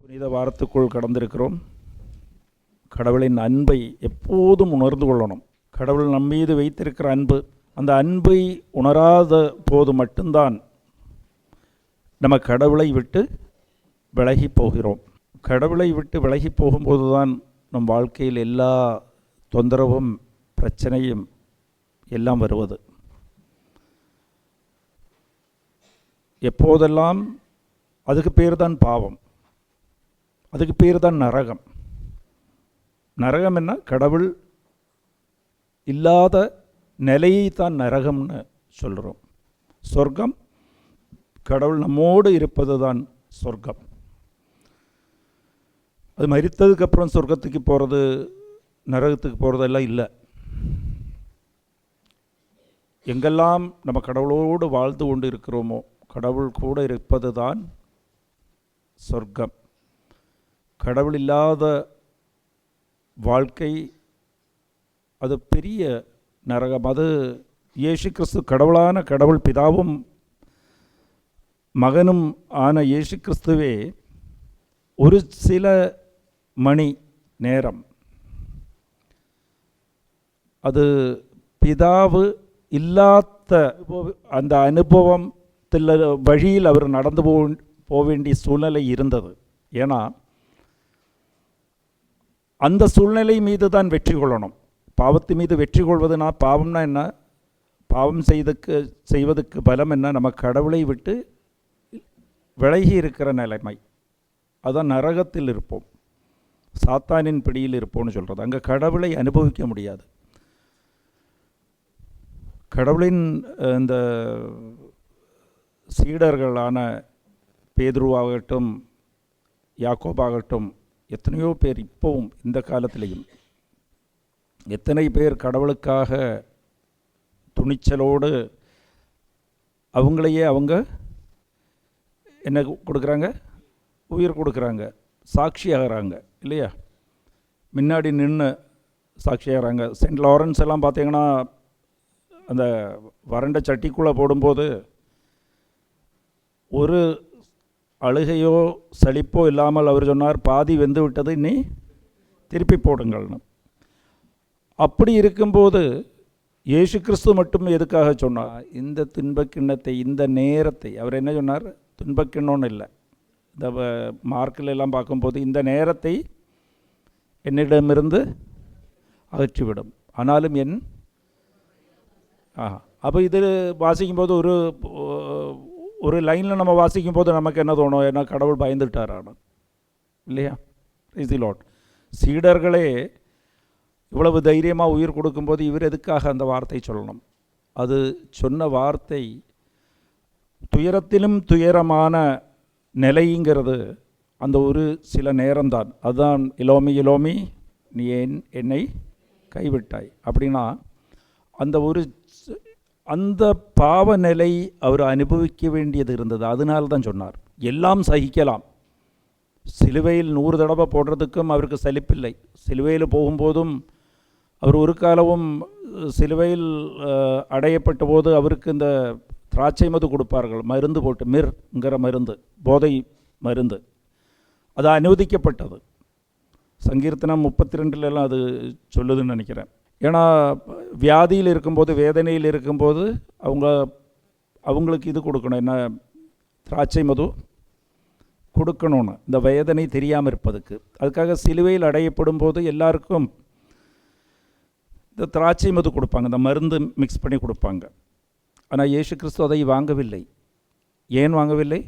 புனித வாரத்துக்குள் கடந்திருக்கிறோம். கடவுளின் அன்பை எப்போதும் உணர்ந்து கொள்ளணும். கடவுள் நம் மீது வைத்திருக்கிற அன்பு, அந்த அன்பை உணராத போது மட்டும்தான் நம்ம கடவுளை விட்டு விலகி போகிறோம். கடவுளை விட்டு விலகி போகும்போது தான் நம் வாழ்க்கையில் எல்லா தொந்தரவும் பிரச்சனையும் எல்லாம் வருவது. எப்போதெல்லாம் அதுக்கு பேர் தான் பாவம், அதுக்கு பேர் தான் நரகம். நரகம் என்ன? கடவுள் இல்லாத நிலையை தான் நரகம்னு சொல்கிறோம். சொர்க்கம், கடவுள் நம்மோடு இருப்பது தான் சொர்க்கம். அது மரித்ததுக்கப்புறம் சொர்க்கத்துக்கு போகிறது, நரகத்துக்கு போகிறதெல்லாம் இல்லை. எங்கெல்லாம் நம்ம கடவுளோடு வாழ்ந்து கொண்டு இருக்கிறோமோ, கடவுள் கூட இருப்பது தான் சொர்க்கம். கடவுள் இல்லாத வாழ்க்கை அது பெரிய நரகம். அது இயேசு கிறிஸ்து, கடவுளான கடவுள் பிதாவும் மகனும் ஆன இயேசு கிறிஸ்துவே ஒரு சில மணி நேரம் அது பிதாவு இல்லாத அந்த அனுபவத்தில் வழியில் அவர் நடந்து போக வேண்டிய சூழ்நிலை இருந்தது. ஏன்னா அந்த சூழ்நிலை மீது தான் வெற்றி கொள்ளணும். பாவத்து மீது வெற்றி கொள்வதுனா, பாவம்னா என்ன? பாவம் செய்வதற்கு பலம் என்ன? நம்ம கடவுளை விட்டு விலகி இருக்கிற நிலைமை. அதான் நரகத்தில் இருப்போம், சாத்தானின் பிடியில் இருப்போம்னு சொல்கிறது. அங்கே கடவுளை அனுபவிக்க முடியாது. கடவுளின் இந்த சீடர்களான பேதுருவாகட்டும், யாக்கோபாகட்டும், எத்தனையோ பேர் இப்போவும் இந்த காலத்திலையும் எத்தனை பேர் கடவுளுக்காக துணிச்சலோடு அவங்களையே அவங்க என்ன கொடுக்குறாங்க? உயிர் கொடுக்குறாங்க, சாட்சியாகிறாங்க இல்லையா? முன்னாடி நின்று சாட்சியாகிறாங்க. செயின்ட் லாரன்ஸ் எல்லாம் பார்த்தீங்கன்னா அந்த வறண்ட சட்டிக்குள்ளே போடும்போது ஒரு அழுகையோ சலிப்போ இல்லாமல் அவர் சொன்னார், பாதி வெந்து விட்டது, இனி திருப்பி போடுங்கள்னு. அப்படி இருக்கும்போது இயேசு கிறிஸ்து மட்டும் எதுக்காக சொன்னார்? இந்த துன்பக்கிண்ணத்தை, இந்த நேரத்தை, அவர் என்ன சொன்னார்? துன்பக்கிண்ணோன்னு இல்லை, இந்த மார்க்கில் எல்லாம் பார்க்கும்போது இந்த நேரத்தை என்னிடமிருந்து அகற்றிவிடும், ஆனாலும் என் அப்போ இது வாசிக்கும்போது ஒரு லைனில் நம்ம வாசிக்கும்போது நமக்கு என்ன தோணும்? ஏன்னா கடவுள் பயந்துட்டாரான இல்லையா? Is the Lord. சீடர்களே இவ்வளவு தைரியமாக உயிர் கொடுக்கும்போது இவர் எதுக்காக அந்த வார்த்தை சொல்லணும்? அது சொன்ன வார்த்தை துயரத்திலும் துயரமான நிலைங்கிறது அந்த ஒரு சில நேரம்தான். அதுதான் இலோமி இலோமி நீ என்னை கைவிட்டாய் அப்படின்னா, அந்த பாவ நிலை அவர் அனுபவிக்க வேண்டியது இருந்தது. அதனால தான் சொன்னார், எல்லாம் சகிக்கலாம். சிலுவையில் 100 தடவை போடுறதுக்கும் அவருக்கு சலிப்பில்லை. சிலுவையில் போகும்போதும் அவர் ஒரு காலமும் சிலுவையில் அடையப்பட்ட போது அவருக்கு இந்த திராட்சை மது கொடுப்பார்கள், மருந்து போட்டு, மிர்ங்கிற மருந்து, போதை மருந்து. அது அனுமதிக்கப்பட்டது. சங்கீர்த்தனம் 32 அது சொல்லுதுன்னு நினைக்கிறேன். ஏன்னா வியாதியில் இருக்கும்போது, வேதனையில் இருக்கும்போது அவங்களுக்கு இது கொடுக்கணும், என்ன? திராட்சை மது கொடுக்கணும்னு, இந்த வேதனை தெரியாமல் இருப்பதுக்கு. அதுக்காக சிலுவையில் அடையப்படும் போது எல்லாருக்கும் இந்த திராட்சை மது கொடுப்பாங்க, இந்த மருந்து மிக்ஸ் பண்ணி கொடுப்பாங்க. ஆனால் இயேசு கிறிஸ்து அதை வாங்கவில்லை. ஏன் வாங்கவில்லை?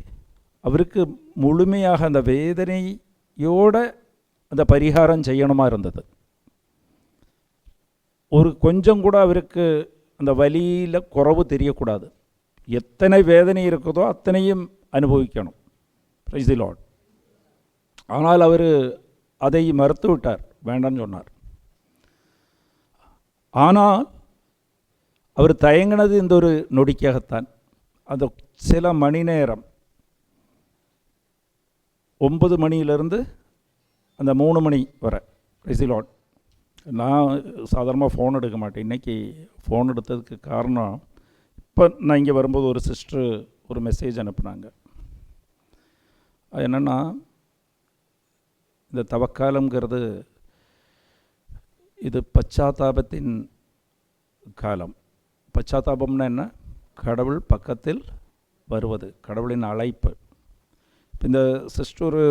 அவருக்கு முழுமையாக அந்த வேதனையோட அந்த பரிகாரம் செய்யணுமா இருந்தது. ஒரு கொஞ்சம் கூட அவருக்கு அந்த வலியில் குறைவு தெரியக்கூடாது. எத்தனை வேதனை இருக்குதோ அத்தனையும் அனுபவிக்கணும். Price the Lord. ஆனால் அவர் அதை மறுத்து விட்டார், வேண்டான்னு சொன்னார். ஆனால் அவர் தயங்கினது இந்த ஒரு நொடிக்காகத்தான். அந்த சில மணி நேரம், 9 மணியிலிருந்து அந்த 3 மணி வரை. Price the Lord. நான் சாதாரணமாக ஃபோன் எடுக்க மாட்டேன். இன்றைக்கி ஃபோன் எடுத்ததுக்கு காரணம், இப்போ நான் இங்கே வரும்போது ஒரு சிஸ்டர் ஒரு மெசேஜ் அனுப்புனாங்க. அது என்னென்னா, இந்த தவக்காலம்ங்கிறது இது பச்சாத்தாபத்தின் காலம். பச்சாத்தாபம்னா என்ன? கடவுள் பக்கத்தில் வருவது, கடவுளின் அழைப்பு. இந்த சிஸ்டர் ஒரு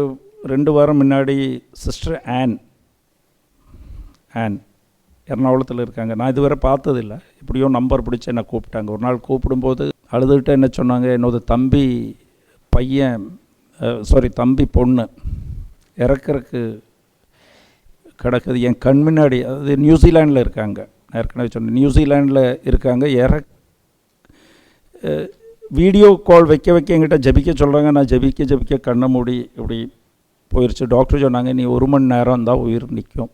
2 வாரம் முன்னாடி சிஸ்டர் ஆன் எர்ணாகுளத்தில் இருக்காங்க. நான் இதுவரை பார்த்ததில்லை. இப்படியோ நம்பர் பிடிச்சி என்னை கூப்பிட்டாங்க. ஒரு நாள் கூப்பிடும்போது அழுதுகிட்டு என்ன சொன்னாங்க, என்னோட தம்பி பொண்ணு இறக்கிறதுக்கு கிடக்குது என் கண் முன்னாடி. அது நியூசிலாண்டில் இருக்காங்க. நான் ஏற்கனவே சொன்னேன், நியூசிலாண்டில் இருக்காங்க. வீடியோ கால் வைக்க என்கிட்ட ஜபிக்க சொல்கிறாங்க. நான் ஜபிக்க கண்ணை மூடி இப்படி போயிடுச்சு. டாக்டர் சொன்னாங்க, நீ 1 மணி நேரம் தான் உயிர் நிற்கும்,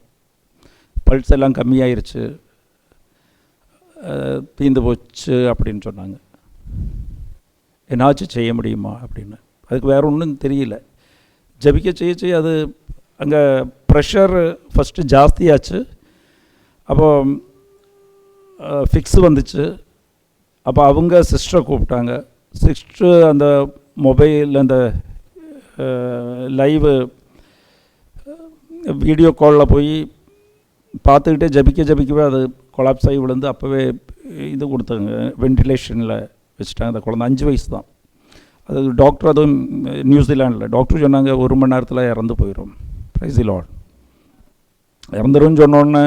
பல்ஸ் எல்லாம் கம்மியாயிருச்சு, தீந்து போச்சு அப்படின்னு சொன்னாங்க. என்னாச்சும் செய்ய முடியுமா அப்படின்னு. அதுக்கு வேறு ஒன்றும் தெரியல. ஜபிக்க செய்ய அது அங்கே ப்ரெஷர் ஃபஸ்ட்டு ஜாஸ்தியாச்சு. அப்போ ஃபிக்ஸு வந்துச்சு. அப்போ அவங்க சிஸ்டரை கூப்பிட்டாங்க. சிஸ்டர் அந்த மொபைல் அந்த லைவு வீடியோ காலில் போய் பார்த்துக்கிட்டே ஜபிக்கவே அது கொலாப்ஸ் ஆகி விழுந்து அப்போவே இது கொடுத்தாங்க, வென்டிலேஷனில் வச்சுட்டாங்க. அந்த குழந்தை 5 வயசு தான். அது டாக்டர், அதுவும் நியூசிலாண்டில் டாக்டர் சொன்னாங்க 1 மணி நேரத்தில் இறந்து போயிடும். Price the Lord. இறந்துரும்னு சொன்னோன்னே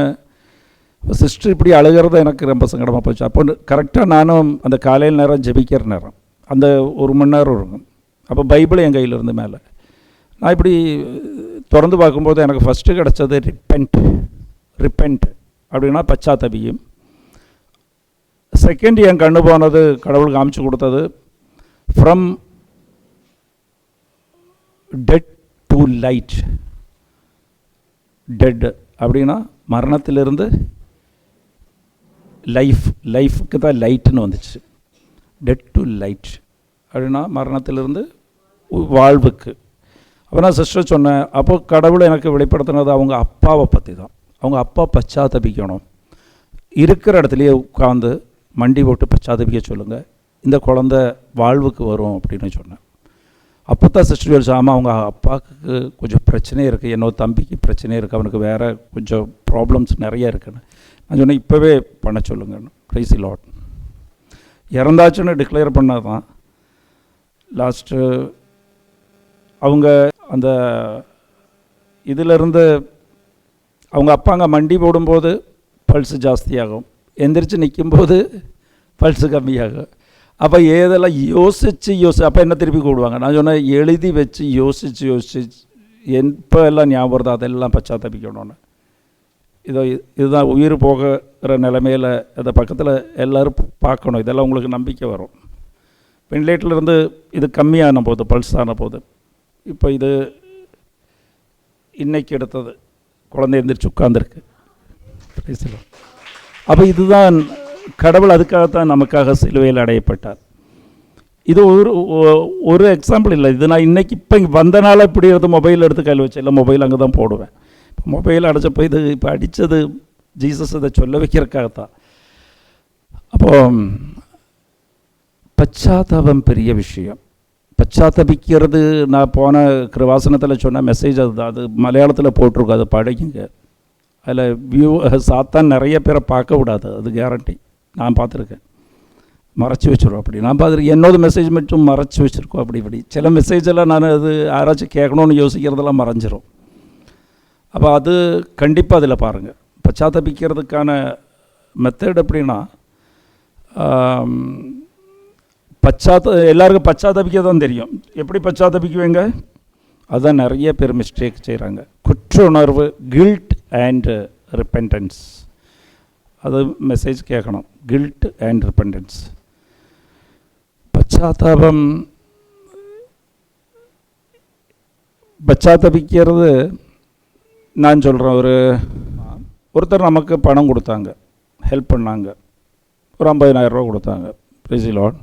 சிஸ்டர் இப்படி அழுகிறத எனக்கு ரொம்ப சங்கடமாக போச்சு. அப்போ கரெக்டாக நானும் அந்த காலையில் நேரம் ஜபிக்கிற நேரம் அந்த 1 மணி நேரம் இருக்கும். அப்போ பைபிள் என் கையில் இருந்து மேலே நான் இப்படி திறந்து பார்க்கும்போது எனக்கு ஃபஸ்ட்டு கிடச்சது ரிப்பெண்ட் அப்படின்னா பச்சாத்தபியும். செகண்ட் என் கண்ணு போனது கடவுள் காமிச்சு கொடுத்தது from dead to light. Dead அப்படின்னா மரணத்திலிருந்து லைஃப்க்கு தான் லைட்டுன்னு வந்துச்சு. டெட் டு லைட் அப்படின்னா மரணத்திலிருந்து வாழ்வுக்கு. அப்போ நான் சிஸ்டர் சொன்னேன், அப்போ கடவுள் எனக்கு வெளிப்படுத்தினது அவங்க அப்பாவை பற்றி தான். அவங்க அப்பா பச்சாத்தபிக்கணும், இருக்கிற இடத்துலையே உட்காந்து மண்டி போட்டு பச்சாத்தபிக்க சொல்லுங்கள், இந்த குழந்தை வாழ்வுக்கு வரும் அப்படின்னு சொன்னேன். அப்போ தான் சிஸ்டர் சொல்லிச்சு, ஆமாம் அவங்க அப்பாவுக்கு கொஞ்சம் பிரச்சனை இருக்குது, என்னோட தம்பிக்கு பிரச்சனை இருக்குது, அவனுக்கு வேறு கொஞ்சம் ப்ராப்ளம்ஸ் நிறைய இருக்குன்னு. நான் சொன்னேன், இப்போவே பண்ண சொல்லுங்கன்னு. Praise the Lord. இறந்தாச்சுன்னு டிக்ளேர் பண்ணது தான். லாஸ்ட்டு அவங்க அந்த இதிலிருந்து அவங்க அப்பாங்க மண்டி போடும்போது பல்ஸு ஜாஸ்தியாகும், எந்திரிச்சு நிற்கும்போது பல்ஸு கம்மியாகும். அப்போ ஏதெல்லாம் யோசித்து அப்போ என்ன திருப்பி கூடுவாங்க. நான் சொன்னேன், எழுதி வச்சு யோசித்து எப்போ எல்லாம் ஞாபகம் வருதோ அதெல்லாம் பச்சாத்தபிக்கணும்னு. இதுதான் உயிர் போகிற நிலைமையில் அதை பக்கத்தில் எல்லோரும் பார்க்கணும். இதெல்லாம் உங்களுக்கு நம்பிக்கை வரும். வெண்டிலேட்டர்லேருந்து இது கம்மியான போது, பல்ஸ் ஆன போது, இப்போ இது இன்னைக்கு எடுத்தது குழந்தை எந்திரிச்சு உட்கார்ந்துருக்கு. அப்போ இதுதான் கடவுள் அதுக்காகத்தான் நமக்காக சிலுவையில் அடையப்பட்டார். இது ஒரு எக்ஸாம்பிள் இல்லை. இது நான் இன்றைக்கி இப்போ இங்கே வந்தனால இப்படி எடுத்து மொபைல் எடுத்து கையில் வச்சு, இல்லை மொபைல் அங்கே தான் போடுவேன். இப்போ மொபைல் அடைச்சப்போ இது இப்போ அடித்தது ஜீசஸ் இதை சொல்ல வைக்கிறதுக்காகத்தான். அப்போது பச்சாத்தாபம் பெரிய விஷயம். பச்சாத்தபிக்கிறது நான் போன கிருவாசனத்தில் சொன்ன மெசேஜ் அதுதான். அது மலையாளத்தில் போட்டிருக்கோம், அதை படிக்குங்க. அதில் சாத்தான் நிறைய பேரை பார்க்க விடாது, அது கேரண்டி. நான் பார்த்துருக்கேன். மறைச்சி வச்சுருவோம் அப்படி. நான் பார்த்துருக்கேன், என்னோட மெசேஜ் மட்டும் மறைச்சி வச்சுருக்கோம். இப்படி சில மெசேஜெல்லாம் நான் அது யாராச்சும் கேட்கணுன்னு யோசிக்கிறதெல்லாம் மறைஞ்சிரும். அப்போ அது கண்டிப்பாக அதில் பாருங்கள். பச்சாத்தபிக்கிறதுக்கான மெத்தட் எப்படின்னா, எல்லாருக்கும் பச்சாத்தபிக்க தான் தெரியும். எப்படி பச்சாத்தபிக்குவேங்க? அதுதான் நிறைய பேர் மிஸ்டேக் செய்கிறாங்க. குற்ற உணர்வு, கில்ட் அண்ட் ரிப்பெண்டன்ஸ். அது மெசேஜ் கேட்கணும், கில்ட் அண்ட் ரிப்பெண்டன்ஸ். பச்சாத்தபிக்கிறது நான் சொல்கிறேன். ஒருத்தர் நமக்கு பணம் கொடுத்தாங்க, ஹெல்ப் பண்ணாங்க, ஒரு 50,000 ரூபா கொடுத்தாங்க. Price the Lord.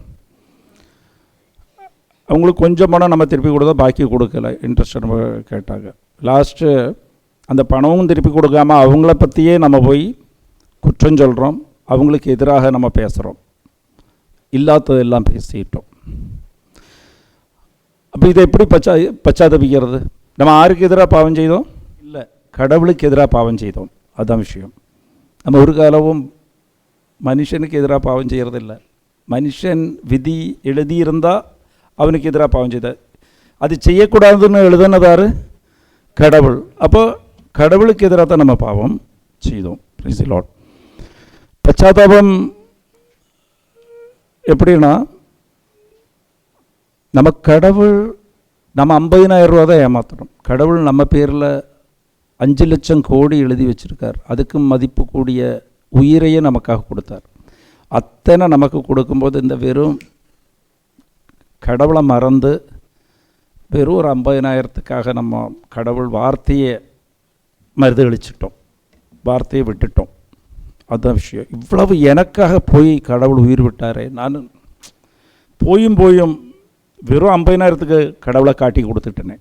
அவங்களுக்கு கொஞ்சம் பணம் நம்ம திருப்பி கொடுத்தா, பாக்கி கொடுக்கல, இன்ட்ரெஸ்ட் நம்ம கேட்டாங்க. லாஸ்ட்டு அந்த பணமும் திருப்பி கொடுக்காம அவங்கள பற்றியே நம்ம போய் குற்றம் சொல்கிறோம், அவங்களுக்கு எதிராக நம்ம பேசுகிறோம், இல்லாததெல்லாம் பேசிட்டோம். அப்போ இதை எப்படி பச்சாத்தபிக்கிறது? நம்ம யாருக்கு எதிராக பாவம் செய்தோம்? கடவுளுக்கு எதிராக பாவம் செய்தோம். அதுதான் விஷயம். நம்ம ஒரு காலமும் மனுஷனுக்கு எதிராக பாவம் செய்கிறதில்ல. மனுஷன் விதி எழுதியிருந்தால் அவனுக்கு எதிராக பாவம் செய்த, அது செய்யக்கூடாதுன்னு எழுதுனதாரு கடவுள். அப்போ கடவுளுக்கு எதிராக தான் நம்ம பாவம் செய்தோம். Price the Lord. பச்சாத்தாபம் எப்படின்னா, நம்ம கடவுள் நம்ம 50,000 ரூபா தான் ஏமாற்றணும். கடவுள் நம்ம பேரில் 5 லட்சம் கோடி எழுதி வச்சுருக்கார். அதுக்கும் மதிப்பு கூடிய உயிரையே நமக்காக கொடுத்தார். அத்தனை நமக்கு கொடுக்கும்போது இந்த வெறும் கடவுளை மறந்து வெறும் ஒரு 50,000த்துக்காக நம்ம கடவுள் வார்த்தையை மறுதளிச்சிட்டோம், வார்த்தையை விட்டுட்டோம். அதுதான் விஷயம். இவ்வளவு எனக்காக போய் கடவுள் உயிர் விட்டாரே, நான் போயும் வெறும் 50,000த்துக்கு கடவுளை காட்டி கொடுத்துட்டேனே,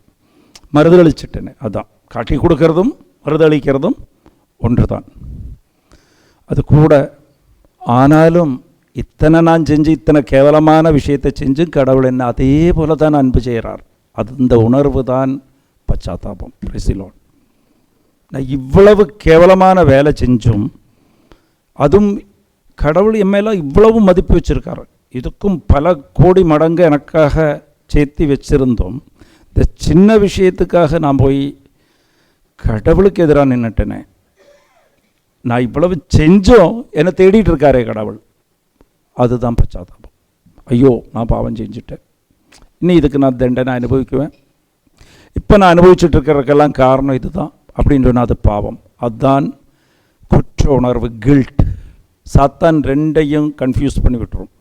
மறுதளிச்சிட்டேனே. அதுதான் காட்டி கொடுக்கறதும் மறுதளிக்கிறதும் ஒன்று தான். அது கூட ஆனாலும் இத்தனை நான் செஞ்சு இத்தனை கேவலமான விஷயத்தை செஞ்சும் கடவுள் என்ன அதே போல தான் அன்பு செய்கிறார். அது இந்த உணர்வு தான் பச்சாத்தாபம். Price the Lord. நான் இவ்வளவு கேவலமான வேலை செஞ்சும் அதுவும் கடவுள் என் மேலே இவ்வளவு மதிப்பு வச்சுருக்காரு. இதுக்கும் பல கோடி மடங்கு எனக்காக சேர்த்து வச்சுருந்தோம். இந்த சின்ன விஷயத்துக்காக நான் போய் கடவுளுக்கு எதிராக நின்றுட்டேனே. நான் இவ்வளவு செஞ்சோம் என்னை தேடிட்டு இருக்காரே கடவுள். அதுதான் பச்சாத்தாபம். ஐயோ, நான் பாவம் செஞ்சுட்டேன், இன்னும் இதுக்கு நான் தண்டனை அனுபவிக்குவேன். இப்போ நான் அனுபவிச்சுட்டு இருக்கிறதுக்கெல்லாம் காரணம் இது தான் அப்படின்னு சொன்னால் அது பாவம். அதுதான் குற்ற உணர்வு, கில்ட். சாத்தான் ரெண்டையும் கன்ஃபியூஸ் பண்ணி விட்டுரும்.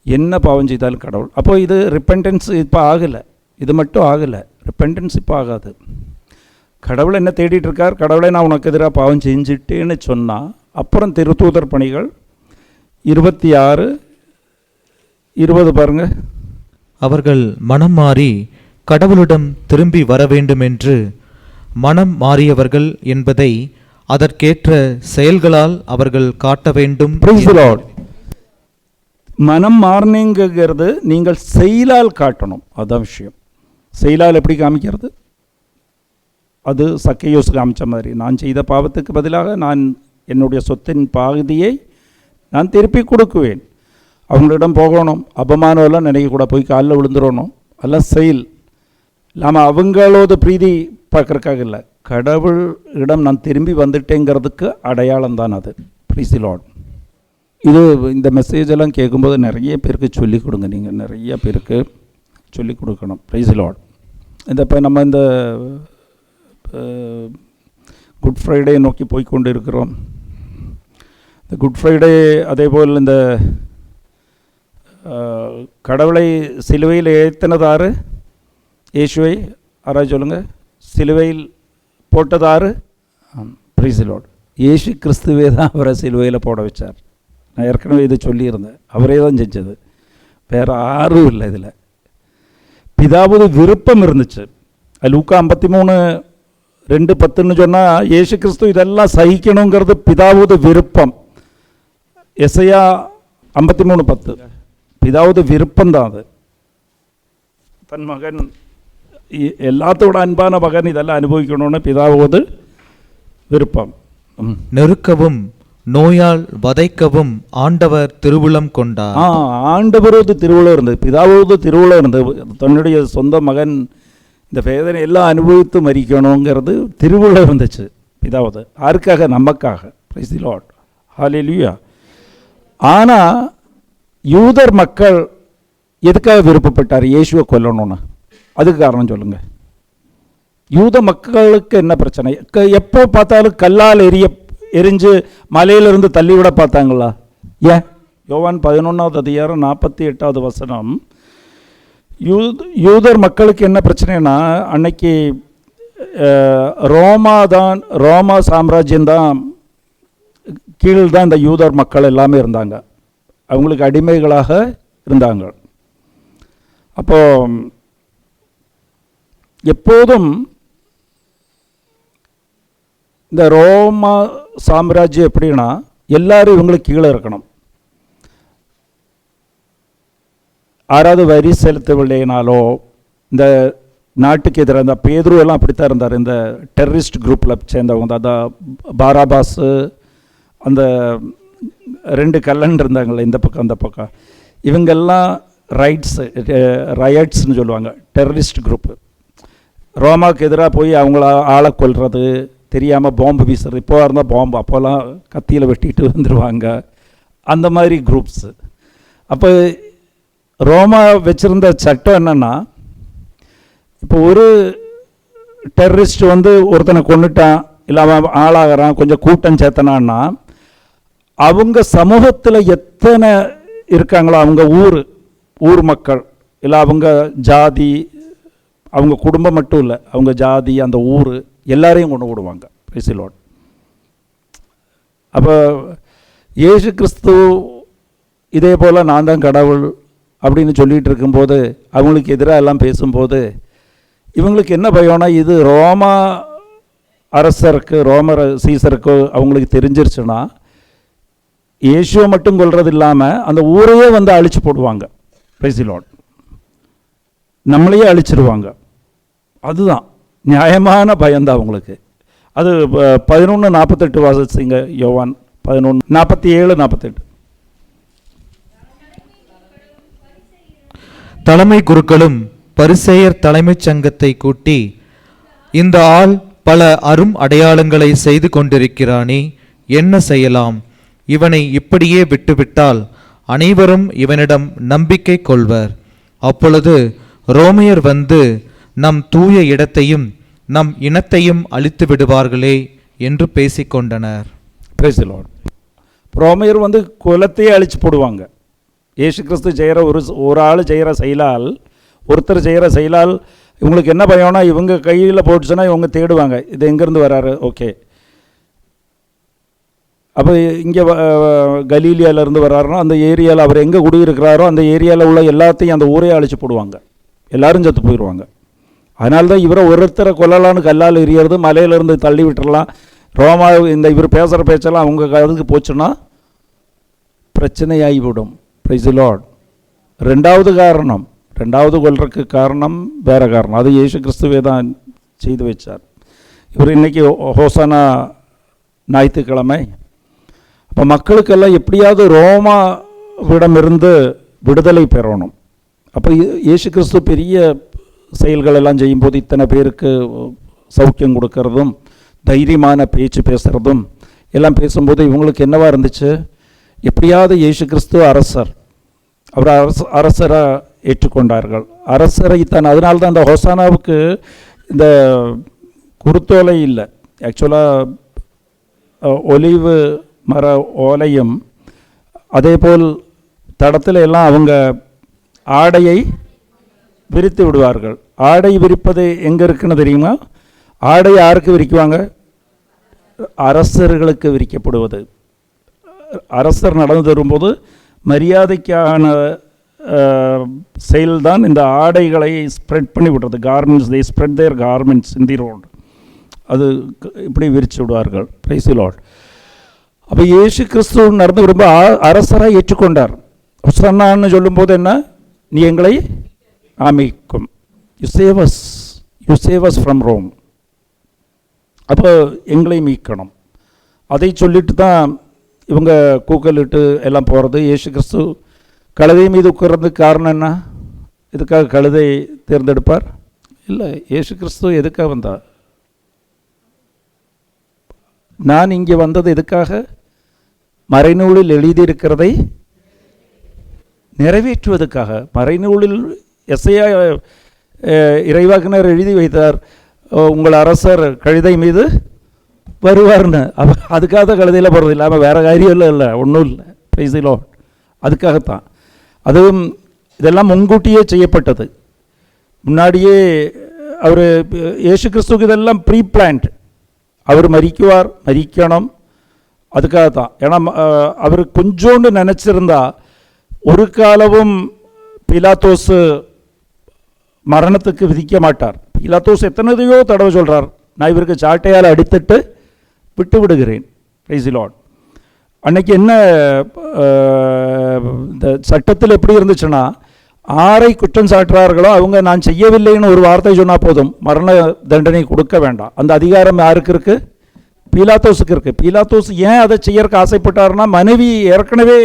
என்ன பாவம் செய்தாலும் கடவுள். அப்போ இது ரிப்பெண்டன்ஸ் இப்போ ஆகலை, இது மட்டும் ஆகலை, ரிப்பெண்டன்ஸ் இப்போ ஆகாது. கடவுளை என்ன தேடிட்டு இருக்கார், கடவுளை நான் உனக்கு எதிராக பாவம் செஞ்சுட்டேன்னு சொன்னால் அப்புறம் திருத்தூதர் பணிகள் 26:20 பாருங்க. அவர்கள் மனம் மாறி கடவுளிடம் திரும்பி வர வேண்டும் என்று மனம் மாறியவர்கள் என்பதை அதற்கேற்ற செயல்களால் அவர்கள் காட்ட வேண்டும். மனம் மாறினீங்கிறது நீங்கள் செயலால் காட்டணும். அதுதான் விஷயம். செயலால் எப்படி காமிக்கிறது? அது சக்கையோஸ் காமிச்ச மாதிரி, நான் செய்த பாவத்துக்கு பதிலாக நான் என்னுடைய சொத்தின் பாதியை நான் திருப்பி கொடுக்குவேன். அவங்களிடம் போகணும், அபமானம் எல்லாம் நினைக்கக்கூட, போய் காலில் விழுந்துடணும். எல்லாம் செயல் இல்லாமல் அவங்களோட பிரீதி பார்க்குறக்காக இல்லை, கடவுளிடம் நான் திரும்பி வந்துட்டேங்கிறதுக்கு அடையாளம் தான் அது. Price the Lord. இது இந்த மெசேஜ் எல்லாம் கேட்கும்போது நிறைய பேருக்கு சொல்லிக் கொடுங்க. நீங்கள் நிறைய பேருக்கு சொல்லிக் கொடுக்கணும். Price the Lord. இந்த இப்போ நம்ம இந்த குட் ஃப்ரைடே நோக்கி போய்கொண்டு இருக்கிறோம். இந்த குட் ஃப்ரைடே அதேபோல் இந்த கடவுளை சிலுவையில் ஏற்றினதாரு, இயேசுவை யாராவது சொல்லுங்கள், சிலுவையில் போட்டதாரு? Price the Lord. இயேசு கிறிஸ்துவே தான் அவரை சிலுவையில் போட வச்சார். நான் ஏற்கனவே இதை சொல்லியிருந்தேன், அவரே தான் செஞ்சது, வேறு யாரும் இல்லை. இதில் பிதாவுது விருப்பம் இருந்துச்சு. லூக்கா 53:2-10 சொன்னால் இயேசு கிறிஸ்து இதெல்லாம் சகிக்கணுங்கிறது பிதாவுது விருப்பம். எசையா 53:10 பிதாவுது விருப்பம் தான். அது தன் மகன் எல்லாத்தோட அன்பான மகன் இதெல்லாம் அனுபவிக்கணும்னு பிதாவுது விருப்பம். நெருக்கவும் நோயால் வதைக்கவும் ஆண்டவர் திருவுளம் கொண்டார். ஆண்டவரோடு திருவுளம் இருந்தது, பிதாவோடு திருவுளம் இருந்தது. தன்னுடைய சொந்த மகன் இந்த வேதனை எல்லாம் அனுபவித்து மரிக்கணுங்கிறது திருவுளம் இருந்துச்சு பிதாவோடு. யாருக்காக? நமக்காக. Praise the lord. ஹல்லேலூயா. ஆனால் யூதர் மக்கள் எதுக்காக விருப்பப்பட்டார் இயேசுவை கொல்லணும்னு? அதுக்கு காரணம் சொல்லுங்கள். யூத மக்களுக்கு என்ன பிரச்சனை? எப்போ பார்த்தாலும் கல்லால் எரிஞ்சு மலையிலிருந்து தள்ளிவிட பார்த்தாங்களா? ஏன்? யோவான் 11:48 யூதர் மக்களுக்கு என்ன பிரச்சனைனா, அன்னைக்கு ரோமா சாம்ராஜ்யம்தான் கீழ் தான் இந்த யூதர் மக்கள் எல்லாமே இருந்தாங்க. அவங்களுக்கு அடிமைகளாக இருந்தாங்க. அப்போ எப்போதும் இந்த ரோமா சாம்ராஜ்யம் எப்படின்னா எல்லாரும் இவங்களுக்கு கீழே இருக்கணும். யாராவது வரி செலுத்தவில்லைனாலோ இந்த நாட்டுக்கு எதிராக இந்த பேதுரு எல்லாம் அப்படித்தான் இருந்தார். இந்த டெரரிஸ்ட் குரூப்பில் சேர்ந்தவங்க தான். அந்த பாராபாஸு, அந்த 2 கல்லன் இருந்தாங்களே இந்த பக்கம் அந்த பக்கம், இவங்கெல்லாம் ரயட்ஸ்னு சொல்லுவாங்க, டெரரிஸ்ட் குரூப்பு. ரோமாவுக்கு எதிராக போய் அவங்கள ஆளை கொல்றது, தெரியாமல் பாம்பு வீசுறது. இப்போவா இருந்தால் பாம்பு, அப்போல்லாம் கத்தியில் வெட்டிட்டு வந்துடுவாங்க, அந்த மாதிரி குரூப்ஸு. அப்போ ரோமா வச்சுருந்த சட்டம் என்னென்னா, இப்போ ஒரு டெரரிஸ்ட் வந்து ஒருத்தனை கொண்டுட்டான், இல்லை அவன் ஆளாகிறான், கொஞ்சம் கூட்டம் சேர்த்தனான்னா, அவங்க சமூகத்தில் எத்தனை இருக்காங்களோ, அவங்க ஊர் மக்கள், இல்லை அவங்க ஜாதி, அவங்க குடும்பம் மட்டும் இல்லை, அவங்க ஜாதி, அந்த ஊர் எல்லாரையும் கொண்டு விடுவாங்க. Price the lord. அப்போ இயேசு கிறிஸ்து இதே போல் நான் தான் கடவுள் அப்படின்னு சொல்லிகிட்டு இருக்கும்போது, அவங்களுக்கு எதிராக எல்லாம் பேசும்போது, இவங்களுக்கு என்ன பயம்னா, இது ரோமா அரசருக்கு, ரோமர் சீசருக்கு அவங்களுக்கு தெரிஞ்சிருச்சுன்னா, இயேசுவை மட்டும் கொல்றது இல்லாமல் அந்த ஊரையே வந்து அழிச்சு போடுவாங்க. Price the Lord. நம்மளையே அழிச்சிருவாங்க. அதுதான் நியாயமான பயம்தான் அவங்களுக்கு. அது 11:48 வாசிங்க, யோவான் 11:47-48. தலைமை குருக்களும் பரிசேயர் தலைமைச் சங்கத்தை கூட்டி, இந்த ஆள் பல அரும் அடையாளங்களை செய்து கொண்டிருக்கிறானே, என்ன செய்யலாம்? இவனை இப்படியே விட்டுவிட்டால் அனைவரும் இவனிடம் நம்பிக்கை கொள்வர். அப்பொழுது ரோமையர் வந்து நம் தூய இடத்தையும் நம் இனத்தையும் அழித்து விடுவார்களே என்று பேசிக்கொண்டனர். Price the Lord. ரோமையர் வந்து குலத்தையே அழிச்சு போடுவாங்க. இயேசு கிறிஸ்து செய்கிற ஒரு ஆள் செய்கிற செயலால், ஒருத்தர் செய்கிற செயலால் இவங்களுக்கு என்ன பயம்னா, இவங்க கையில் போட்டுச்சுன்னா இவங்க தேடுவாங்க, இது எங்கேருந்து வராரு. ஓகே, அப்போ இங்கே கலீலியாவிலேருந்து வர்றாருன்னா, அந்த ஏரியாவில் அவர் எங்கே குடியிருக்கிறாரோ அந்த ஏரியாவில் உள்ள எல்லாத்தையும் அந்த ஊரே அழிச்சு போடுவாங்க, எல்லோரும் செத்து போயிடுவாங்க. அதனால தான் இவரை ஒருத்தரை கொல்லலான்னு கல்லால் எறியறது, மலையிலேருந்து தள்ளி விட்டுறலாம். ரோமா இந்த இவர் பேசுகிற பேச்செல்லாம் அவங்க அதுக்கு போச்சுன்னா பிரச்சனையாகிவிடும். Price the Lord. ரெண்டாவது கொல்றதுக்கு காரணம் வேறு காரணம், அது இயேசு கிறிஸ்துவே தான் செய்து வச்சார். இவர் இன்றைக்கி ஹோசானா ஞாயிற்றுக்கிழமை, அப்போ மக்களுக்கெல்லாம் எப்படியாவது ரோமாவிடமிருந்து விடுதலை பெறணும். அப்போ இயேசு கிறிஸ்து பெரிய செயல்கள் எல்லாம் செய்யும்போது, இத்தனை பேருக்கு சௌக்கியம் கொடுக்கறதும், தைரியமான பேச்சு பேசுகிறதும் எல்லாம் பேசும்போது இவங்களுக்கு என்னவா இருந்துச்சு, எப்படியாவது இயேசு கிறிஸ்து அரசர், அவர் அரசராக ஏற்றுக்கொண்டார்கள். அரசரை தான். அதனால தான் அந்த ஹோசானாவுக்கு இந்த குருத்தோலை இல்லை, ஆக்சுவலாக ஒலிவு மர ஓலையும், அதே போல் தடத்தில் எல்லாம் அவங்க ஆடையை விரித்து விடுவார்கள். ஆடை விரிப்பது எங்கே இருக்குன்னு தெரியுமா? ஆடை யாருக்கு விரிக்குவாங்க? அரசர்களுக்கு விரிக்கப்படுவது. அரசர் நடந்து வரும்போது மரியாதைக்கான செயல்தான் இந்த ஆடைகளை ஸ்ப்ரெட் பண்ணி விடுறது. Garments, they spread their garments in the road. அது இப்படி விரித்து விடுவார்கள். Praise the lord. அப்போ இயேசு கிறிஸ்து நடந்து வரும்போது அரசராக ஏற்றுக்கொண்டார். ஹோசன்னான்னு சொல்லும்போது என்ன, நீ எங்களை ஆமிக்கும், you save us from Rome. அப்போ எங்களை மீட்கணும். அதை சொல்லிட்டு தான் இவங்க கூக்கலிட்டு எல்லாம் போகிறது. இயேசு கிறிஸ்து கழுதை மீது உட்கார்றதுக்கு காரணம் என்ன? இதுக்காக கழுதை தேர்ந்தெடுப்பார்? இல்லை. இயேசு கிறிஸ்து எதுக்காக வந்தார்? நான் இங்கே வந்தது எதுக்காக? மறைநூலில் எழுதியிருக்கிறதை நிறைவேற்றுவதற்காக. மறைநூலில் எஸ்ஐயா இறைவாக்கினர் எழுதி வைத்தார், உங்கள் அரசர் கழுதை மீது வருவார்னு. அதுக்காக தான் கழுதையில் போகிறது, இல்லாமல் வேறு காரியம் இல்லை, ஒன்றும் இல்லை. Price the Lord. அதுக்காகத்தான். அதுவும் இதெல்லாம் முன்கூட்டியே செய்யப்பட்டது. முன்னாடியே அவர் இயேசு கிறிஸ்துக்கு இதெல்லாம் ப்ரீ பிளான்ட். அவர் மரிக்கணும், அதுக்காகத்தான். ஏன்னா அவர் கொஞ்சோண்டு நினச்சிருந்தா ஒரு காலமும் பிலாத்தோஸ் மரணத்துக்கு விதிக்க மாட்டார். பிலாத்தோஸ் எத்தனையோ தடவை சொல்கிறார், நான் இவருக்கு சாட்டையால் அடித்துட்டு விட்டு விடுகிறேன். Price the Lord. அன்னைக்கு என்ன இந்த சட்டத்தில் எப்படி இருந்துச்சுன்னா, ஆரை குற்றம் சாட்டுறார்களோ அவங்க நான் செய்யவில்லைன்னு ஒரு வார்த்தை சொன்னால் போதும், மரண தண்டனை கொடுக்க வேண்டாம். அந்த அதிகாரம் யாருக்கு இருக்கு? பீலாத்தோஸுக்கு இருக்கு. பீலாத்தோஸ் ஏன் அதை செய்யறதுக்கு ஆசைப்பட்டாருன்னா, மனைவி ஏற்கனவே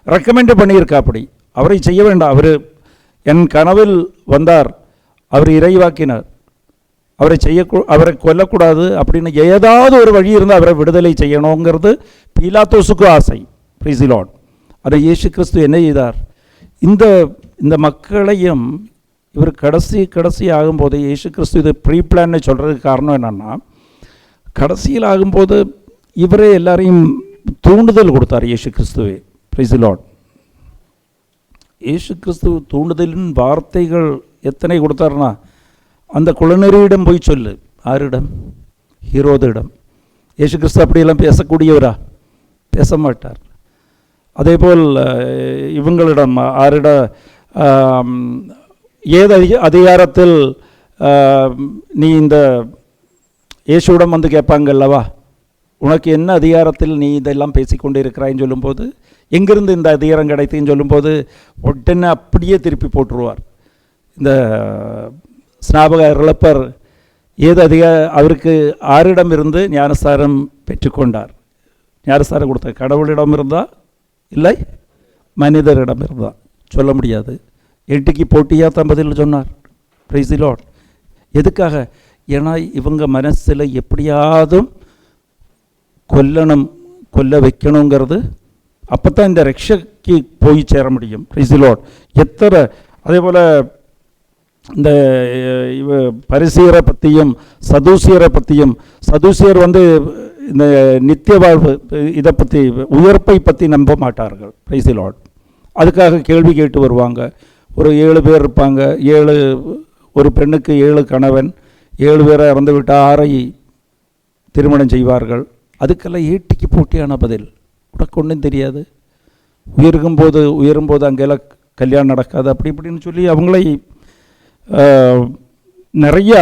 ரெக்கமெண்ட் பண்ணியிருக்கா, அப்படி அவரை செய்ய வேண்டாம். அவர் என் கனவில் வந்தார், அவர் இறைவாக்கினார், அவரை கொல்லக்கூடாது அப்படின்னு ஏதாவது ஒரு வழி இருந்தால் அவரை விடுதலை செய்யணுங்கிறது பீலாத்தோஸுக்கு ஆசை. Price the Lord. அதை இயேசு கிறிஸ்து என்ன செய்தார்? இந்த மக்களையும் இவர் கடைசி ஆகும்போது இயேசு கிறிஸ்து இது ப்ரீ பிளான்னு சொல்கிறதுக்கு காரணம் என்னென்னா, கடைசியில் ஆகும்போது இவரே எல்லாரையும் தூண்டுதல் கொடுத்தார் இயேசு கிறிஸ்துவே. Price the Lord. இயேசு கிறிஸ்து தூண்டுதலின் வார்த்தைகள் எத்தனை கொடுத்தாருன்னா, அந்த குளநெறியிடம் போய் சொல்லு. ஆரிடம்? ஹீரோதிடம். இயேசு கிறிஸ்து அப்படியெல்லாம் பேசக்கூடியவரா? பேச மாட்டார். அதேபோல் இவங்களிடம் ஆரிட ஏது அதிகாரத்தில் நீ இந்த இயேசுவிடம் வந்து கேட்பாங்கல்லவா, உனக்கு என்ன அதிகாரத்தில் நீ இதெல்லாம் பேசிக்கொண்டு இருக்கிறாயின்னு சொல்லும்போது, எங்கிருந்து இந்த அதிகாரம் கிடைத்துன்னு சொல்லும்போது உடனே அப்படியே திருப்பி போட்டுருவார். இந்த ஸ்நாபகர் இழப்பர் ஏது அவருக்கு ஆரிடம் இருந்து ஞானஸ்தானம் பெற்றுக்கொண்டார்? ஞானஸ்தானம் கொடுத்த கடவுளிடம் இருந்தால் இல்லை மனிதரிடம் இருந்தால் சொல்ல முடியாது. எட்டுக்கு போட்டியாக தான் பதில் சொன்னார். Price the Lord. எதுக்காக? ஏன்னா இவங்க மனசில் எப்படியாவது கொல்ல வைக்கணுங்கிறது, அப்போ தான் இந்த ரட்சைக்கு போய் சேர முடியும். Price the Lord. எத்தனை அதே போல் இந்த பரிசீயரை பற்றியும் சதுசியரை பற்றியும், சதுசியர் இந்த நித்திய வாழ்வு இதை பற்றி உயர்ப்பை பற்றி நம்ப மாட்டார்கள். Price the Lord. அதுக்காக கேள்வி கேட்டு வருவாங்க. ஒரு 7 பேர் இருப்பாங்க, ஒரு பெண்ணுக்கு 7 கணவன், 7 பேரை இறந்து விட்டால் 6 திருமணம் செய்வார்கள். அதுக்கெல்லாம் ஏட்டிக்கு போட்டியான பதில். உனக்கு ஒன்றும் தெரியாது, உயரும்போது அங்கெல்லாம் கல்யாணம் நடக்காது, அப்படி இப்படின்னு சொல்லி அவங்களை நிறையா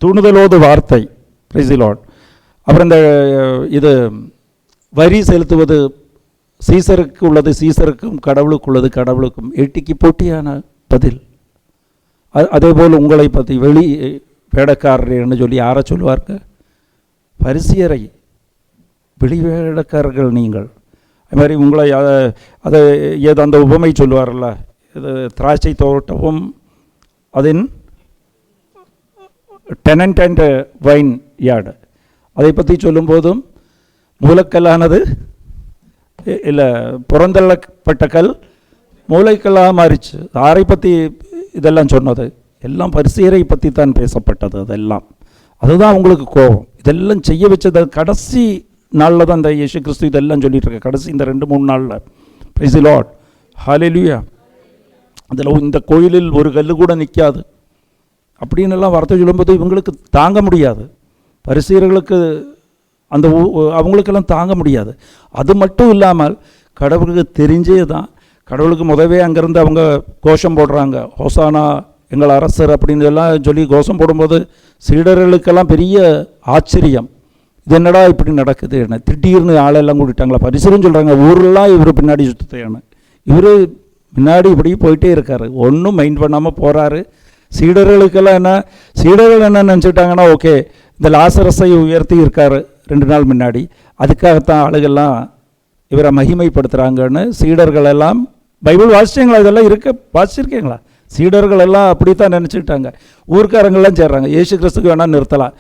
தூண்டுதலோடு வார்த்தை. Price the lord. அப்புறம் இந்த இது வரி செலுத்துவது சீசருக்கு உள்ளது சீசருக்கும், கடவுளுக்கு உள்ளது கடவுளுக்கும், எட்டிக்கு போட்டியான பதில். அதேபோல் உங்களை பற்றி வெளி வேடக்காரர்னு சொல்லி யாரை சொல்லுவார்கள்? பரிசியரை. வெளி வேடக்காரர்கள் நீங்கள். அது மாதிரி உங்களை அதை ஏதோ அந்த உபமை சொல்லுவார்ல, இது திராட்சை தோட்டமும் அதன் டெனன்ட் அண்ட் வைன் யார்டு, அதை பற்றி சொல்லும்போதும் மூலக்கல்லானது இல்லை புறந்தள்ளப்பட்ட கல் மூளைக்கல்லாக மாறிச்சு. ஆரை பற்றி இதெல்லாம் சொன்னது எல்லாம் பரிசீரை பற்றி தான் பேசப்பட்டது. அதெல்லாம் அதுதான் உங்களுக்கு கோபம். இதெல்லாம் செய்ய வச்சது கடைசி நாளில் தான் இந்த இயேசு கிறிஸ்து இதெல்லாம் சொல்லிட்டு இருக்க. கடைசி இந்த 2-3 நாளில். Praise the lord. ஹல்லேலூயா. அதில் இந்த கோயிலில் ஒரு கல் கூட நிற்காது அப்படின்னு எல்லாம் வார்த்தை சொல்லும்போது இவங்களுக்கு தாங்க முடியாது. பரிசீயர்களுக்கு அந்த அவங்களுக்கெல்லாம் தாங்க முடியாது. அது மட்டும் இல்லாமல் கடவுளுக்கு தெரிஞ்சே தான், கடவுளுக்கு முதவே அங்கேருந்து அவங்க கோஷம் போடுறாங்க, ஹோசானா எங்கள் அரசர் அப்படின்னு எல்லாம் சொல்லி கோஷம் போடும்போது சீடர்களுக்கெல்லாம் பெரிய ஆச்சரியம். இது என்னடா இப்படி நடக்குது, என்ன திடீர்னு ஆளெல்லாம் கூட்டிட்டாங்களா? பரிசீலன்னு சொல்கிறாங்க, ஊரெல்லாம் இவர் பின்னாடி சுற்றுத்தையான, இவர் முன்னாடி இப்படி போயிட்டே இருக்கார், ஒன்றும் மைண்ட் பண்ணாமல் போகிறாரு. சீடர்களுக்கெல்லாம் சீடர்கள் என்ன நினச்சிட்டாங்கன்னா, ஓகே இந்த லாசரஸை உயர்த்தி இருக்கார் 2 நாள் முன்னாடி, அதுக்காகத்தான் ஆளுகள்லாம் இவரை மகிமைப்படுத்துகிறாங்கன்னு சீடர்கள் எல்லாம். பைபிள் வாசிச்சிங்களா? இதெல்லாம் வாசிச்சிருக்கீங்களா? சீடர்கள் எல்லாம் அப்படித்தான் நினச்சிக்கிட்டாங்க. ஊர்க்காரங்கள்லாம் சேர்றாங்க, இயேசு கிறிஸ்துக்கு வேணால் நிறுத்தலாம்,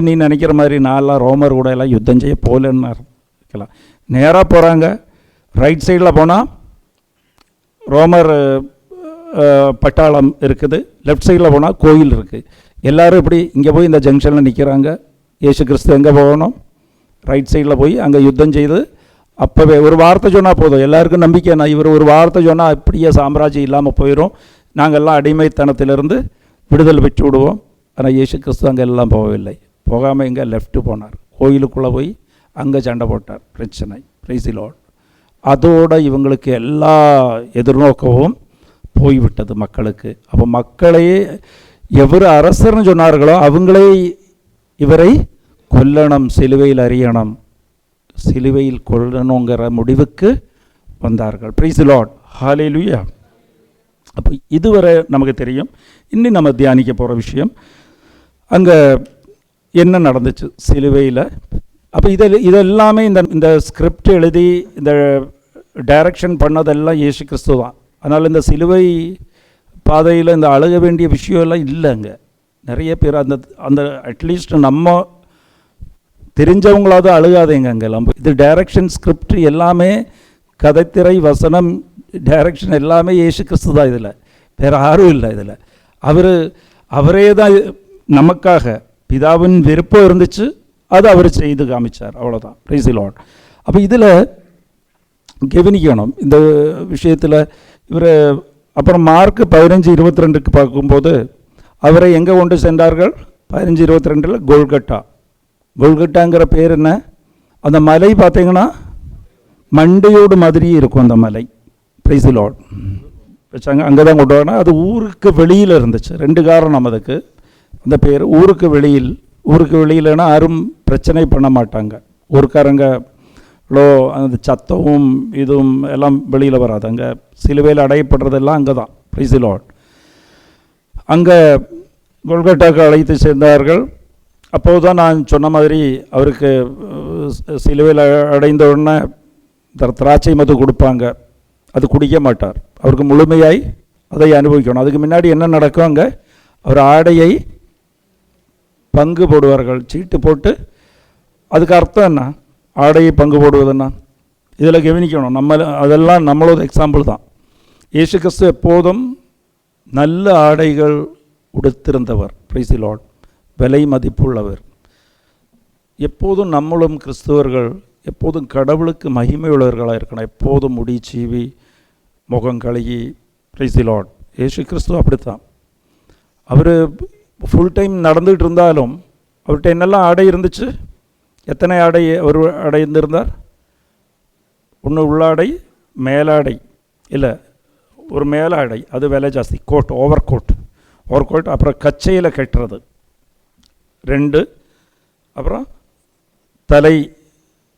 நீ நினைக்கிற மாதிரி நான்லாம் ரோமர் கூட எல்லாம் யுத்தம் செய்ய போகலன்னு இருக்கலாம். நேராக போகிறாங்க. ரைட் சைடில் போனால் ரோமர் பட்டாளம் இருக்குது, லெஃப்ட் சைடில் போனால் கோயில் இருக்குது. எல்லோரும் இப்படி இங்கே போய் இந்த ஜங்ஷனில் நிற்கிறாங்க. இயேசு கிறிஸ்து எங்கே போகணும்? ரைட் சைடில் போய் அங்கே யுத்தம் செய்து அப்போவே ஒரு வார்த்தை சொன்னால் போதும், எல்லாருக்கும் நம்பிக்கை. நான் இவர் ஒரு வார்த்தை சொன்னால் அப்படியே சாம்ராஜ்யம் இல்லாமல் போயிடும், நாங்கள்லாம் அடிமைத்தனத்திலிருந்து விடுதலை பெற்று விடுவோம். ஆனால் இயேசு கிறிஸ்து அங்கே எல்லாம் போகவில்லை. போகாமல் எங்கே லெஃப்ட்டு போனார், கோயிலுக்குள்ளே போய் அங்கே சண்டை போட்டார். பிரச்சனை. Price the Lord. அதோடு இவங்களுக்கு எல்லா எதிர்நோக்கவும் போய்விட்டது மக்களுக்கு. அப்போ மக்களையே எவர் அரசர்னு சொன்னார்களோ அவங்களே இவரை கொல்லணும், சிலுவையில் அறியணும், சிலுவையில் கொல்லணுங்கிற முடிவுக்கு வந்தார்கள். Praise the lord. ஹல்லேலூயா. அப்போ இதுவரை நமக்கு தெரியும். இன்னும் நம்ம தியானிக்க போகிற விஷயம் அங்கே என்ன நடந்துச்சு சிலுவையில். அப்போ இதெல்லாமே இந்த ஸ்கிரிப்ட் எழுதி இந்த டைரக்ஷன் பண்ணதெல்லாம் இயேசு கிறிஸ்து தான். அதனால் இந்த சிலுவை பாதையில் இந்த அழுக வேண்டிய விஷயம்லாம் இல்லைங்க. நிறைய பேர் அந்த அட்லீஸ்ட் நம்ம தெரிஞ்சவங்களாவது அழுகாதேங்க அங்கெல்லாம். இது டைரக்ஷன் ஸ்கிரிப்ட் எல்லாமே கதைத்திரை வசனம் டைரக்ஷன் எல்லாமே இயேசு கிறிஸ்து தான். இதில் வேறு யாரும் இல்லை. இதில் அவரே தான் நமக்காக பிதாவின் விருப்பம் இருந்துச்சு, அது அவர் செய்து காமிச்சார், அவ்வளோதான். Price the lord. அப்போ இதில் கவனிக்கணும் இந்த விஷயத்தில். இவர் அப்புறம் மார்க் 15:22 பார்க்கும்போது அவரை எங்கே கொண்டு சென்றார்கள்? 15:22 கோல்கட்டாங்கிற பேர் என்ன? அந்த மலை பார்த்தீங்கன்னா மண்டையோடு மாதிரியே இருக்கும் அந்த மலை. Price the Lord. வச்சாங்க, அங்கே தான் கொண்டு வரணும். அது ஊருக்கு வெளியில் இருந்துச்சு. 2 காரணம் அதுக்கு. அந்த பேர் ஊருக்கு வெளியிலனா யாரும் பிரச்சனை பண்ண மாட்டாங்க. ஊருக்காரங்களோ அந்த சத்தமும் இதுவும் எல்லாம் வெளியில் வராது. அங்கே சிலுவையில் அடையப்படுறதெல்லாம் அங்கே தான். Price the Lord. அங்கே கொல்கட்டாவுக்கு அழைத்து சேர்ந்தார்கள். அப்போது தான் நான் சொன்ன மாதிரி அவருக்கு சிலுவையில் அடைந்த உடனே திராட்சை மது கொடுப்பாங்க. அது குடிக்க மாட்டார். அவருக்கு முழுமையாய் அதை அனுபவிக்கணும். அதுக்கு முன்னாடி என்ன நடக்கும்? அங்கே அவர் ஆடையை பங்கு போடுவார்கள், சீட்டு போட்டு. அதுக்கு அர்த்தம் என்ன? ஆடையை பங்கு போடுவதுன்னா இதில் கவனிக்கணும். அதெல்லாம் நம்மளோட எக்ஸாம்பிள் தான். இயேசு கிறிஸ்து எப்போதும் நல்ல ஆடைகள் உடுத்திருந்தவர். Price the Lord. விலை மதிப்புள்ளவர். எப்போதும் நம்மளும் கிறிஸ்துவர்கள் எப்போதும் கடவுளுக்கு மகிமையுள்ளவர்களாக இருக்கணும். எப்போதும் முடி சீவி முகம் கழுகி. Price the Lord. இயேசு கிறிஸ்து அப்படித்தான். அவர் ஃபுல் டைம் நடந்துகிட்டு இருந்தாலும் அவர்கிட்ட என்னெல்லாம் ஆடை இருந்துச்சு? எத்தனை ஆடை அவர் அடைந்திருந்தார்? ஒன்று உள்ளாடை, மேலாடை. இல்லை, ஒரு மேலாடை, அது விலை ஜாஸ்தி. Over coat. அப்புறம் கச்சையில் கட்டுறது 2. அப்புறம் தலை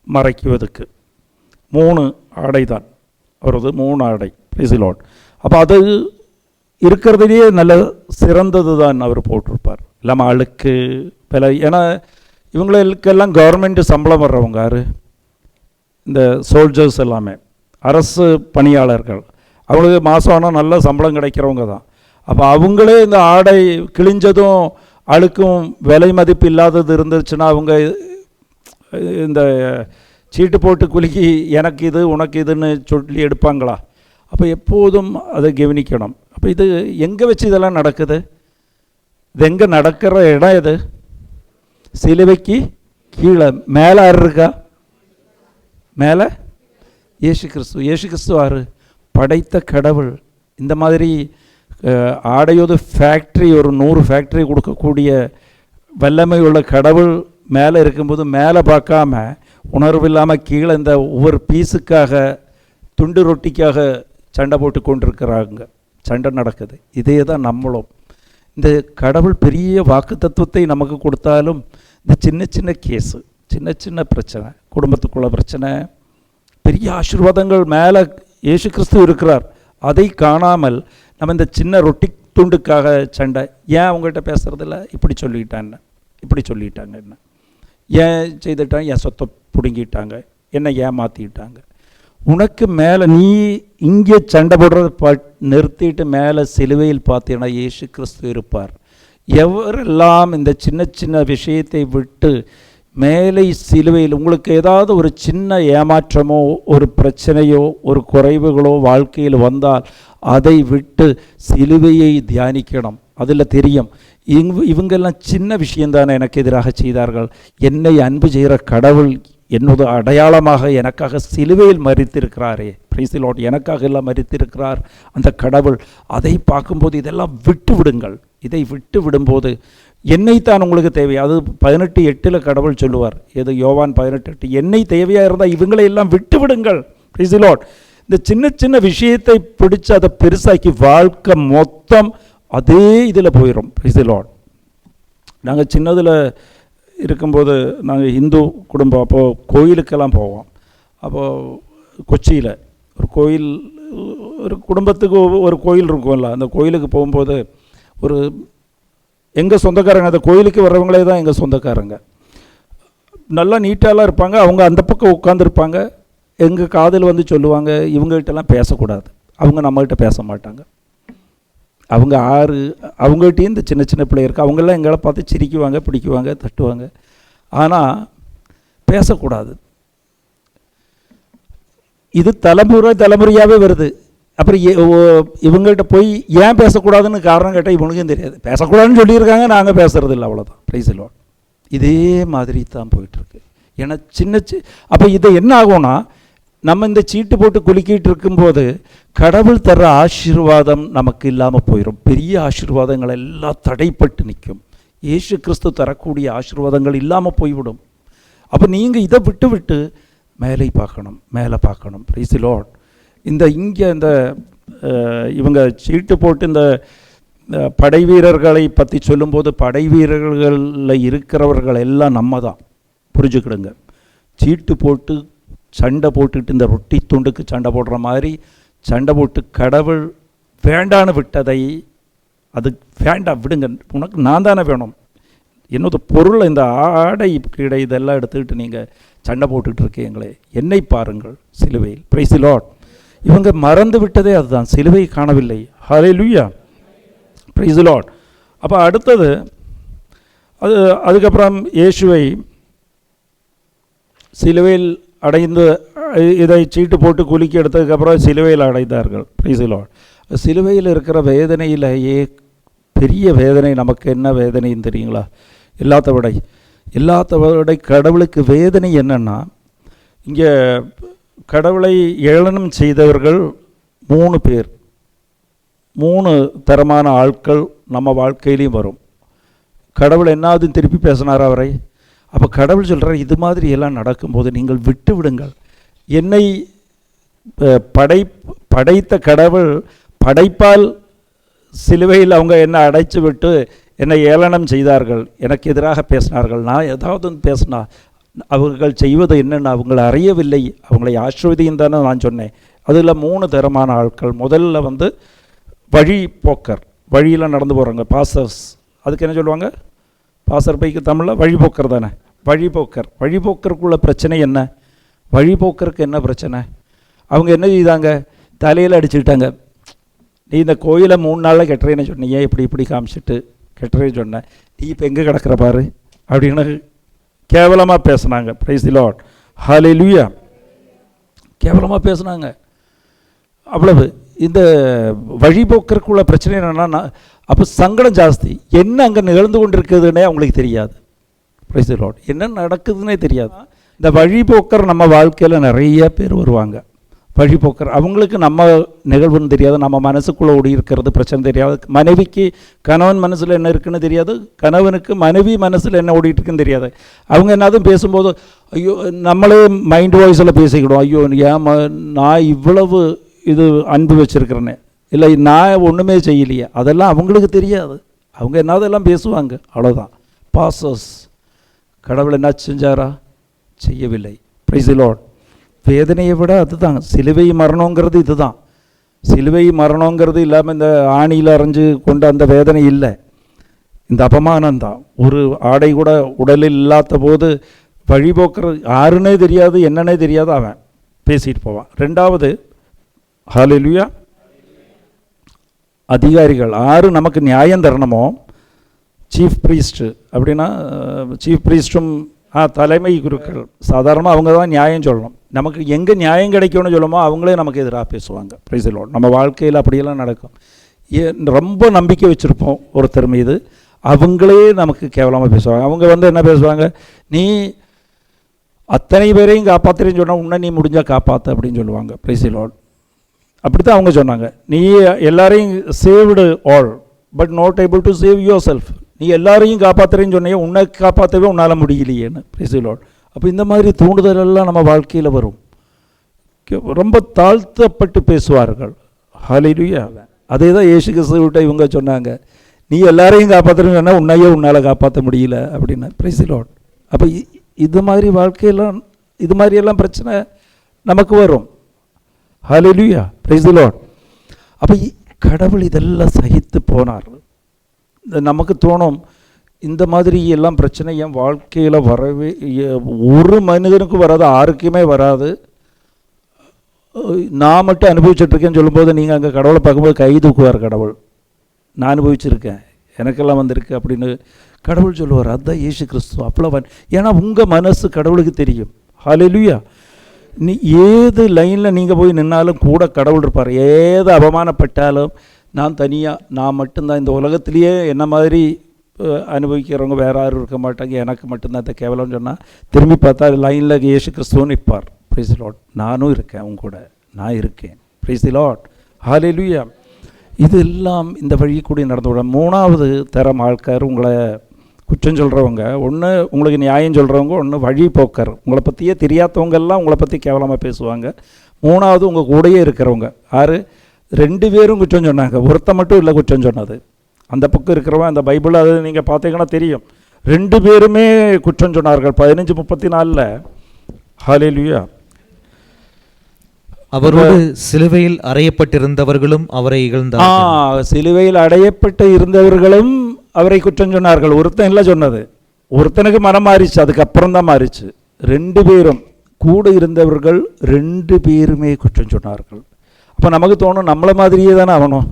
மறைக்குவதுக்கு 3 ஆடை தான் அவரது. 3 ஆடை. Price the lord. அப்போ அது இருக்கிறதுலேயே நல்ல சிறந்தது தான் அவர் போட்டிருப்பார். இல்லாமல் அழுக்கு விலை. ஏன்னா இவங்களுக்கெல்லாம் கவர்மெண்ட் சம்பளம் வர்றவங்க யார்? இந்த சோல்ஜர்ஸ் எல்லாமே அரசு பணியாளர்கள். அவங்களுக்கு மாதம் ஆனால் நல்ல சம்பளம் கிடைக்கிறவங்க தான். அப்போ அவங்களே இந்த ஆடை கிழிஞ்சதும் அழுக்கும் விலை மதிப்பு இல்லாதது இருந்துச்சுன்னா அவங்க இந்த சீட்டு போட்டு குலுக்கி எனக்கு இது உனக்கு இதுன்னு சொல்லி எடுப்பாங்களா? அப்போ எப்போதும் அதை கவனிக்கணும். அப்போ இது எங்கே வச்சு இதெல்லாம் நடக்குது? இது எங்கே நடக்கிற இடம்? எது? சிலுவைக்கு கீழே. மேலே யார் இருக்கா? மேலே இயேசு கிறிஸ்து ஆறு படைத்த கடவுள். இந்த மாதிரி ஆடையோது ஃபேக்ட்ரி, ஒரு 100 ஃபேக்ட்ரி கொடுக்கக்கூடிய வல்லமை உள்ள கடவுள் மேலே இருக்கும்போது மேலே பார்க்காம உணர்வு இல்லாமல் கீழே இந்த ஒவ்வொரு பீஸுக்காக துண்டு ரொட்டிக்காக சண்டை போட்டு கொண்டிருக்கிறாங்க. சண்டை நடக்குது. இதே தான் நம்மளும். இந்த கடவுள் பெரிய வாக்கு தத்துவத்தை நமக்கு கொடுத்தாலும் இந்த சின்ன சின்ன கேஸு, சின்ன சின்ன பிரச்சனை, குடும்பத்துக்குள்ள பிரச்சனை, பெரிய ஆசீர்வாதங்கள் மேலே இயேசு கிறிஸ்து இருக்கிறார். அதை காணாமல் நம்ம இந்த சின்ன ரொட்டி துண்டுக்காக சண்டை. ஏன் அவங்கள்ட்ட பேசுகிறதில்ல? இப்படி சொல்லிட்டாங்க, என்ன ஏன் செய்துட்டாங்க, என் சொத்தை பிடுங்கிட்டாங்க, என்னை ஏமாற்றிட்டாங்க. உனக்கு மேலே நீ இங்கே சண்டை போடுறத நிறுத்திட்டு மேலே சிலுவையில் பார்த்தீங்கன்னா இயேசு கிறிஸ்து இருப்பார். எவரெல்லாம் இந்த சின்ன சின்ன விஷயத்தை விட்டு மேலே சிலுவையில் உங்களுக்கு ஏதாவது ஒரு சின்ன ஏமாற்றமோ ஒரு பிரச்சனையோ ஒரு குறைவுகளோ வாழ்க்கையில் வந்தால் அதை விட்டு சிலுவையை தியானிக்கணும். அதில் தெரியும் இவங்கெல்லாம் சின்ன விஷயந்தானே எனக்கு எதிராக செய்தார்கள். என்னை அன்பு செய்கிற கடவுள் என்னோட அடையாளமாக எனக்காக சிலுவையில் மரித்திருக்கிறாரே. Price the Lord. எனக்காக எல்லாம் மரித்திருக்கிறார் அந்த கடவுள். அதை பார்க்கும்போது இதெல்லாம் விட்டு விடுங்கள். இதை விட்டு விடும்போது என்னைத்தான் உங்களுக்கு தேவை. அது 18:8 கடவுள் சொல்லுவார். எது? யோவான் 18:8. என்னை தேவையாக இருந்தால் இவங்களை எல்லாம் விட்டு விடுங்கள். Price the Lord. இந்த சின்ன சின்ன விஷயத்தை பிடிச்சு அதை பெருசாக்கி வாழ்க்கை மொத்தம் அதே இதில் போயிடும். Price the Lord. நாங்கள் சின்னதில் இருக்கும்போது நாங்கள் இந்து குடும்பம். அப்போது கோயிலுக்கெல்லாம் போவோம். அப்போது கொச்சியில் ஒரு கோயில் ஒரு குடும்பத்துக்கு ஒரு கோயில் இருக்கும்ல, அந்த கோயிலுக்கு போகும்போது ஒரு எங்கள் சொந்தக்காரங்க, அந்த கோயிலுக்கு வர்றவங்களே தான் எங்கள் சொந்தக்காரங்க, நல்லா நீட்டாலாம் இருப்பாங்க. அவங்க அந்த பக்கம் உட்காந்துருப்பாங்க, எங்கள் காதில் வந்து சொல்லுவாங்க, இவங்ககிட்டலாம் பேசக்கூடாது, அவங்க நம்மகிட்ட பேச மாட்டாங்க. அவங்க அவங்ககிட்டயும் இந்த சின்ன சின்ன பிள்ளைங்க அவங்கெல்லாம் எங்களை பார்த்து சிரிக்குவாங்க, பிடிக்குவாங்க, தட்டுவாங்க, ஆனால் பேசக்கூடாது. இது தலைமுறையாகவே வருது. அப்புறம் இவங்கள்ட்ட போய் ஏன் பேசக்கூடாதுன்னு காரணம் கேட்டால் இவனுக்கும் தெரியாது. பேசக்கூடாதுன்னு சொல்லியிருக்காங்க, நாங்கள் பேசுகிறது இல்லை, அவ்வளோதான். Price the Lord. இதே மாதிரி தான் போயிட்டுருக்கு. ஏன்னா அப்போ இதை என்ன ஆகும்னா, நம்ம இந்த சீட்டு போட்டு குலுக்கிட்டு இருக்கும்போது கடவுள் தர்ற ஆசீர்வாதம் நமக்கு இல்லாமல் போயிடும். பெரிய ஆசீர்வாதங்கள் எல்லாம் தடைப்பட்டு நிற்கும். இயேசு கிறிஸ்து தரக்கூடிய ஆசீர்வாதங்கள் இல்லாமல் போய்விடும். அப்போ நீங்கள் இதை விட்டு மேலே பார்க்கணும். Price the Lord. இங்கே இந்த இவங்க சீட்டு போட்டு இந்த படை வீரர்களை பற்றி சொல்லும்போது, படை வீரர்களில் இருக்கிறவர்கள் எல்லாம் நம்ம தான், புரிஞ்சுக்கிடுங்க. சீட்டு போட்டு சண்டை போட்டுக்கிட்டு இந்த ரொட்டி துண்டுக்கு சண்டை போடுற மாதிரி சண்டை போட்டு கடவுள் வேண்டான்னு விட்டதை, அது வேண்டாம் விடுங்க, உனக்கு நான் தானே வேணும், என்னோட பொருள் இந்த ஆடை கிடை இதெல்லாம் எடுத்துக்கிட்டு நீங்கள் சண்டை போட்டுக்கிட்டு இருக்கீங்களே, என்னை பாருங்கள் சிலுவையில். Praise the lord. இவங்க மறந்து விட்டதே அதுதான், சிலுவை காணவில்லை. ஹல்லேலூயா. Praise the lord. அப்போ அடுத்தது அதுக்கப்புறம் இயேசுவை சிலுவையில் அடைந்து இதை சீட்டு போட்டு குலுக்கி எடுத்ததுக்கப்புறம் சிலுவையில் அடைந்தார்கள். Price the Lord. சிலுவையில் இருக்கிற வேதனையிலேயே பெரிய வேதனை நமக்கு என்ன வேதனைன்னு தெரியுங்களா? எல்லாத்த விட கடவுளுக்கு வேதனை என்னென்னா, இங்கே கடவுளை ஏளனம் செய்தவர்கள் 3 பேர், 3 தரமான ஆட்கள் நம்ம வாழ்க்கையிலையும் வரும். கடவுள் என்னாவது திருப்பி பேசினார் அவரை. அப்போ கடவுள் சொல்கிறார், இது மாதிரி எல்லாம் நடக்கும்போது நீங்கள் விட்டு விடுங்கள். என்னை படைத்த கடவுள் படைப்பால் சிலுவையில் அவங்க என்னை அடைச்சி விட்டு என்னை ஏளனம் செய்தார்கள், எனக்கு எதிராக பேசினார்கள். நான் ஏதாவது பேசினா அவர்கள் செய்வது என்னென்னு அவங்களை அறியவில்லை, அவங்களை ஆசீர்வதியும் தானே நான் சொன்னேன். அதில் 3 தரமான ஆட்கள். முதல்ல வந்து வழிபோக்கர், வழியில் நடந்து போகிறாங்க, பாசர்ஸ். அதுக்கு என்ன சொல்லுவாங்க? பாசர் பைக்கு தமிழில் வழிபோக்கர் தானே. வழிபோக்கருக்குள்ள பிரச்சனை என்ன? வழிபோக்கருக்கு என்ன பிரச்சனை? அவங்க என்ன செய்தாங்க? தலையில் அடிச்சுக்கிட்டாங்க. நீ இந்த கோயிலை 3 நாளில் கெட்டுறேன்னு சொன்னீங்க, இப்படி காமிச்சிட்டு கெட்டுறேன்னு சொன்னேன், நீ இப்போ எங்கே கிடக்கிற பாரு அப்படின்னு கேவலமாக பேசுனாங்க. Praise the lord. ஹல்லேலூயா. கேவலமாக பேசுனாங்க. அவ்வளவு. இந்த வழிபோக்கருக்குள்ள பிரச்சனை என்னென்னா, அப்போ சங்கடம் ஜாஸ்தி. என்ன அங்கே நிகழ்ந்து கொண்டு இருக்குதுன்னே அவங்களுக்கு தெரியாது. Price the Lord. என்ன நடக்குதுன்னே தெரியாது. இந்த வழிபோக்கர் நம்ம வாழ்க்கையில் நிறைய பேர் வருவாங்க. வழிபோக்கர் அவங்களுக்கு நம்ம நிகழ்வுன்னு தெரியாது, நம்ம மனசுக்குள்ளே ஓடி இருக்கிறது பிரச்சனை தெரியாது. மனைவிக்கு கணவன் மனசில் என்ன இருக்குன்னு தெரியாது, கணவனுக்கு மனைவி மனசில் என்ன ஓடிட்டு இருக்குன்னு தெரியாது. அவங்க என்னதும் பேசும்போது ஐயோ நம்மளே மைண்ட் வாய்ஸில் பேசிக்கிடும், ஐயோ நான் இவ்வளவு இது அன்பு வச்சுருக்கிறேன்னு, இல்லை நான் ஒன்றுமே செய்யலையே, அதெல்லாம் அவங்களுக்கு தெரியாது. அவங்க என்னதெல்லாம் பேசுவாங்க, அவ்வளோதான். பாசஸ். கடவுள் என்ன செஞ்சாரா? செய்யவில்லை. Price the Lord. வேதனையை விட அதுதான் சிலுவை மரணங்கிறது. இதுதான் சிலுவை மரணங்கிறது. இல்லாமல் இந்த ஆணியில் அரைஞ்சு கொண்ட அந்த வேதனை இல்லை, இந்த அபமானம்தான். ஒரு ஆடை கூட உடலில் இல்லாத போது வழிபோக்கிற யாருன்னே தெரியாது, என்னன்னே தெரியாது, அவன் பேசிட்டு போவான். 2வது ஹல்லேலூயா, அதிகாரிகள். யாரு நமக்கு நியாயம் தரணுமோ, சீஃப் ப்ரீஸ்ட்டு அப்படின்னா, சீஃப் ப்ரீஸ்ட்டும் தலைமை குருக்கள் சாதாரணமாக அவங்க தான் நியாயம் சொல்லணும். நமக்கு எங்கே நியாயம் கிடைக்கும்னு சொல்லுமோ அவங்களே நமக்கு எதிராக பேசுவாங்க. Price the Lord. நம்ம வாழ்க்கையில் அப்படியெல்லாம் நடக்கும். ரொம்ப நம்பிக்கை வச்சுருப்போம் ஒருத்தர் மீது, அவங்களே நமக்கு கேவலமாக பேசுவாங்க. அவங்க வந்து என்ன பேசுவாங்க, நீ அத்தனை பேரையும் காப்பாற்றுறேன்னு சொன்னால் உன்னை நீ முடிஞ்சால் காப்பாற்று அப்படின்னு சொல்லுவாங்க. Price the Lord. அப்படி தான் அவங்க சொன்னாங்க. நீ எல்லாரையும் saved all but not able to save your self. நீ எல்லாரையும் காப்பாற்றுறேன்னு சொன்னையே, உன்னை காப்பாற்றவே உன்னால் முடியலையேன்னு. Price the lord. அப்போ இந்த மாதிரி தூண்டுதலெல்லாம் நம்ம வாழ்க்கையில் வரும். ரொம்ப தாழ்த்தப்பட்டு பேசுவார்கள். ஹல்லேலூயா. அதே தான் இயேசு கிறிஸ்துவிட்ட இவங்க சொன்னாங்க, நீ எல்லாரையும் காப்பாற்றுறேன்னு சொன்னால் உன்னையே உன்னால் காப்பாற்ற முடியல அப்படின்னு. Praise the lord. அப்போ இது மாதிரி வாழ்க்கையெல்லாம் இது மாதிரியெல்லாம் பிரச்சனை நமக்கு வரும். ஹல்லேலூயா. Praise the lord. அப்போ கடவுள் இதெல்லாம் சகித்து போனார். நமக்கு தோணும், இந்த மாதிரி எல்லாம் பிரச்சனை என் வாழ்க்கையில் வரவே, ஒரு மனிதனுக்கும் வராது, யாருக்குமே வராது, நான் மட்டும் அனுபவிச்சுட்ருக்கேன்னு சொல்லும்போது நீங்கள் அங்கே கடவுளை பார்க்கும்போது கை தூக்குவார் கடவுள். நான் அனுபவிச்சிருக்கேன், எனக்கெல்லாம் வந்திருக்கு அப்படின்னு கடவுள் சொல்லுவார். அதுதான் இயேசு கிறிஸ்து. அப்பளவன். ஏன்னா உங்கள் மனசு கடவுளுக்கு தெரியும். ஹல்லேலூயா. நீ ஏது லைனில் நீங்கள் போய் நின்னாலும் கூட கடவுள் இருப்பார். ஏது அவமானப்பட்டாலும் நான் தனியாக, நான் மட்டும்தான் இந்த உலகத்திலேயே என்ன மாதிரி அனுபவிக்கிறவங்க வேறு யாரும் இருக்க மாட்டாங்க, எனக்கு மட்டும்தான் இந்த கேவலம்னு சொன்னால் திரும்பி பார்த்தா லைனில் இயேசு கிறிஸ்துவும் நிற்பார். Praise the lord. நானும் இருக்கேன் உங்க கூட, நான் இருக்கேன். Praise the lord. ஹல்லேலூயா. இது எல்லாம் இந்த வழி கூடி நடந்து விட. மூணாவது தரம் ஆட்கார் உங்களை குற்றம் சொல்கிறவங்க, ஒன்று உங்களுக்கு நியாயம் சொல்கிறவங்க, ஒன்று வழி போக்கர். உங்களை பற்றியே தெரியாதவங்கெல்லாம் உங்களை பற்றி கேவலமாக பேசுவாங்க. மூணாவது உங்கள் கூடயே இருக்கிறவங்க. யார்? 2 பேரும் குற்றம் சொன்னாங்க, ஒருத்த மட்டும் இல்லை குற்றம் சொன்னது. அந்த பக்கம் இருக்கிறவன், அந்த பைபிள் அது நீங்கள் பார்த்தீங்கன்னா தெரியும், 2 பேருமே குற்றம் சொன்னார்கள். 15:34. ஹல்லேலூயா. அவரோடு சிலுவையில் அறையப்பட்டிருந்தவர்களும் அவரை இகழ்ந்தார்கள். சிலுவையில் அடையப்பட்டு இருந்தவர்களும் அவரை குற்றம் சொன்னார்கள். ஒருத்தன் இல்லை சொன்னது, ஒருத்தனுக்கு மனம் மாறிச்சு, அதுக்கப்புறம் தான் மாறிச்சு. 2 பேரும் கூட இருந்தவர்கள் 2 பேருமே குற்றம் சொன்னார்கள். அப்போ நமக்கு தோணும், நம்மளை மாதிரியே தானே அவனும்,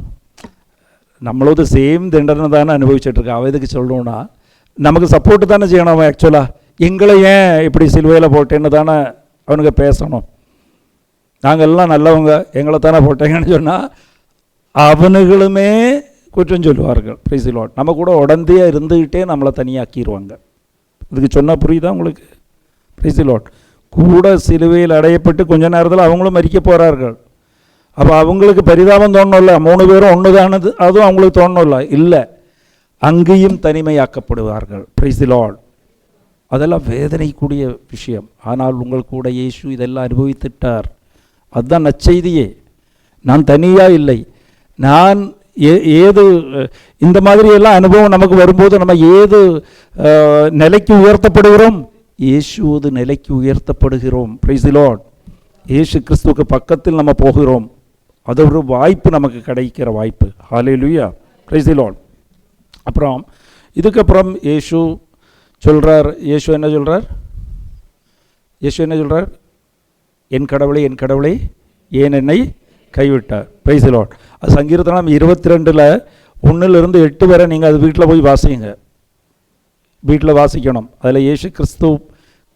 நம்மளோட சேம் தண்டனை தானே அனுபவிச்சுட்ருக்கான். அவன் எதுக்கு சொல்லணும்னா நமக்கு சப்போர்ட்டு தானே செய்யணும். அவன் ஆக்சுவலாக எங்களை ஏன் இப்படி சிலுவையில் போட்டேன்னு தானே அவனுக்கு பேசணும். நாங்கள் எல்லாம் நல்லவங்க, எங்களை தானே போட்டேங்கன்னு சொன்னால் அவனுங்களுமே குற்றம் சொல்லுவார்கள். Price the Lord. நம்ம கூட உடந்தையாக இருந்துக்கிட்டே நம்மளை தனியாக்கிடுவாங்க. இதுக்கு சொன்னால் புரியுதா உங்களுக்கு? Price the Lord. கூட சிலுவையில் அடையப்பட்டு கொஞ்ச நேரத்தில் அவங்களும் மரிக்க போகிறார்கள். அப்போ அவங்களுக்கு பரிதாபம் தோணணும்ல, 3 பேரும் ஒன்று தானது, அதுவும் அவங்களுக்கு தோணணும்ல. இல்லை, அங்கேயும் தனிமையாக்கப்படுவார்கள். Price the Lord. அதெல்லாம் வேதனைக்கூடிய விஷயம். ஆனால் உங்கள் கூட இயேசு இதெல்லாம் அனுபவித்துட்டார். அதுதான் நற்செய்தியே. நான் தனியாக இல்லை. நான் ஏது இந்த மாதிரியெல்லாம் அனுபவம் நமக்கு வரும்போது நம்ம ஏது நிலைக்கு உயர்த்தப்படுகிறோம்? இயேசுவது நிலைக்கு உயர்த்தப்படுகிறோம். Price the Lord. இயேசு கிறிஸ்துவுக்கு பக்கத்தில் நம்ம போகிறோம். அது ஒரு வாய்ப்பு, நமக்கு கிடைக்கிற வாய்ப்பு. ஹல்லேலூயா. Praise the lord. அப்புறம் இதுக்கப்புறம் இயேசு சொல்கிறார். இயேசு என்ன சொல்கிறார்? என் கடவுளை, என் கடவுளை ஏன் என்னை கைவிட்டார். Price the Lord. அது சங்கீர்த்தனம் 22 1-8 வரை நீங்கள் அது வீட்டில் போய் வாசிங்க. வீட்டில் வாசிக்கணும். அதில் இயேசு கிறிஸ்து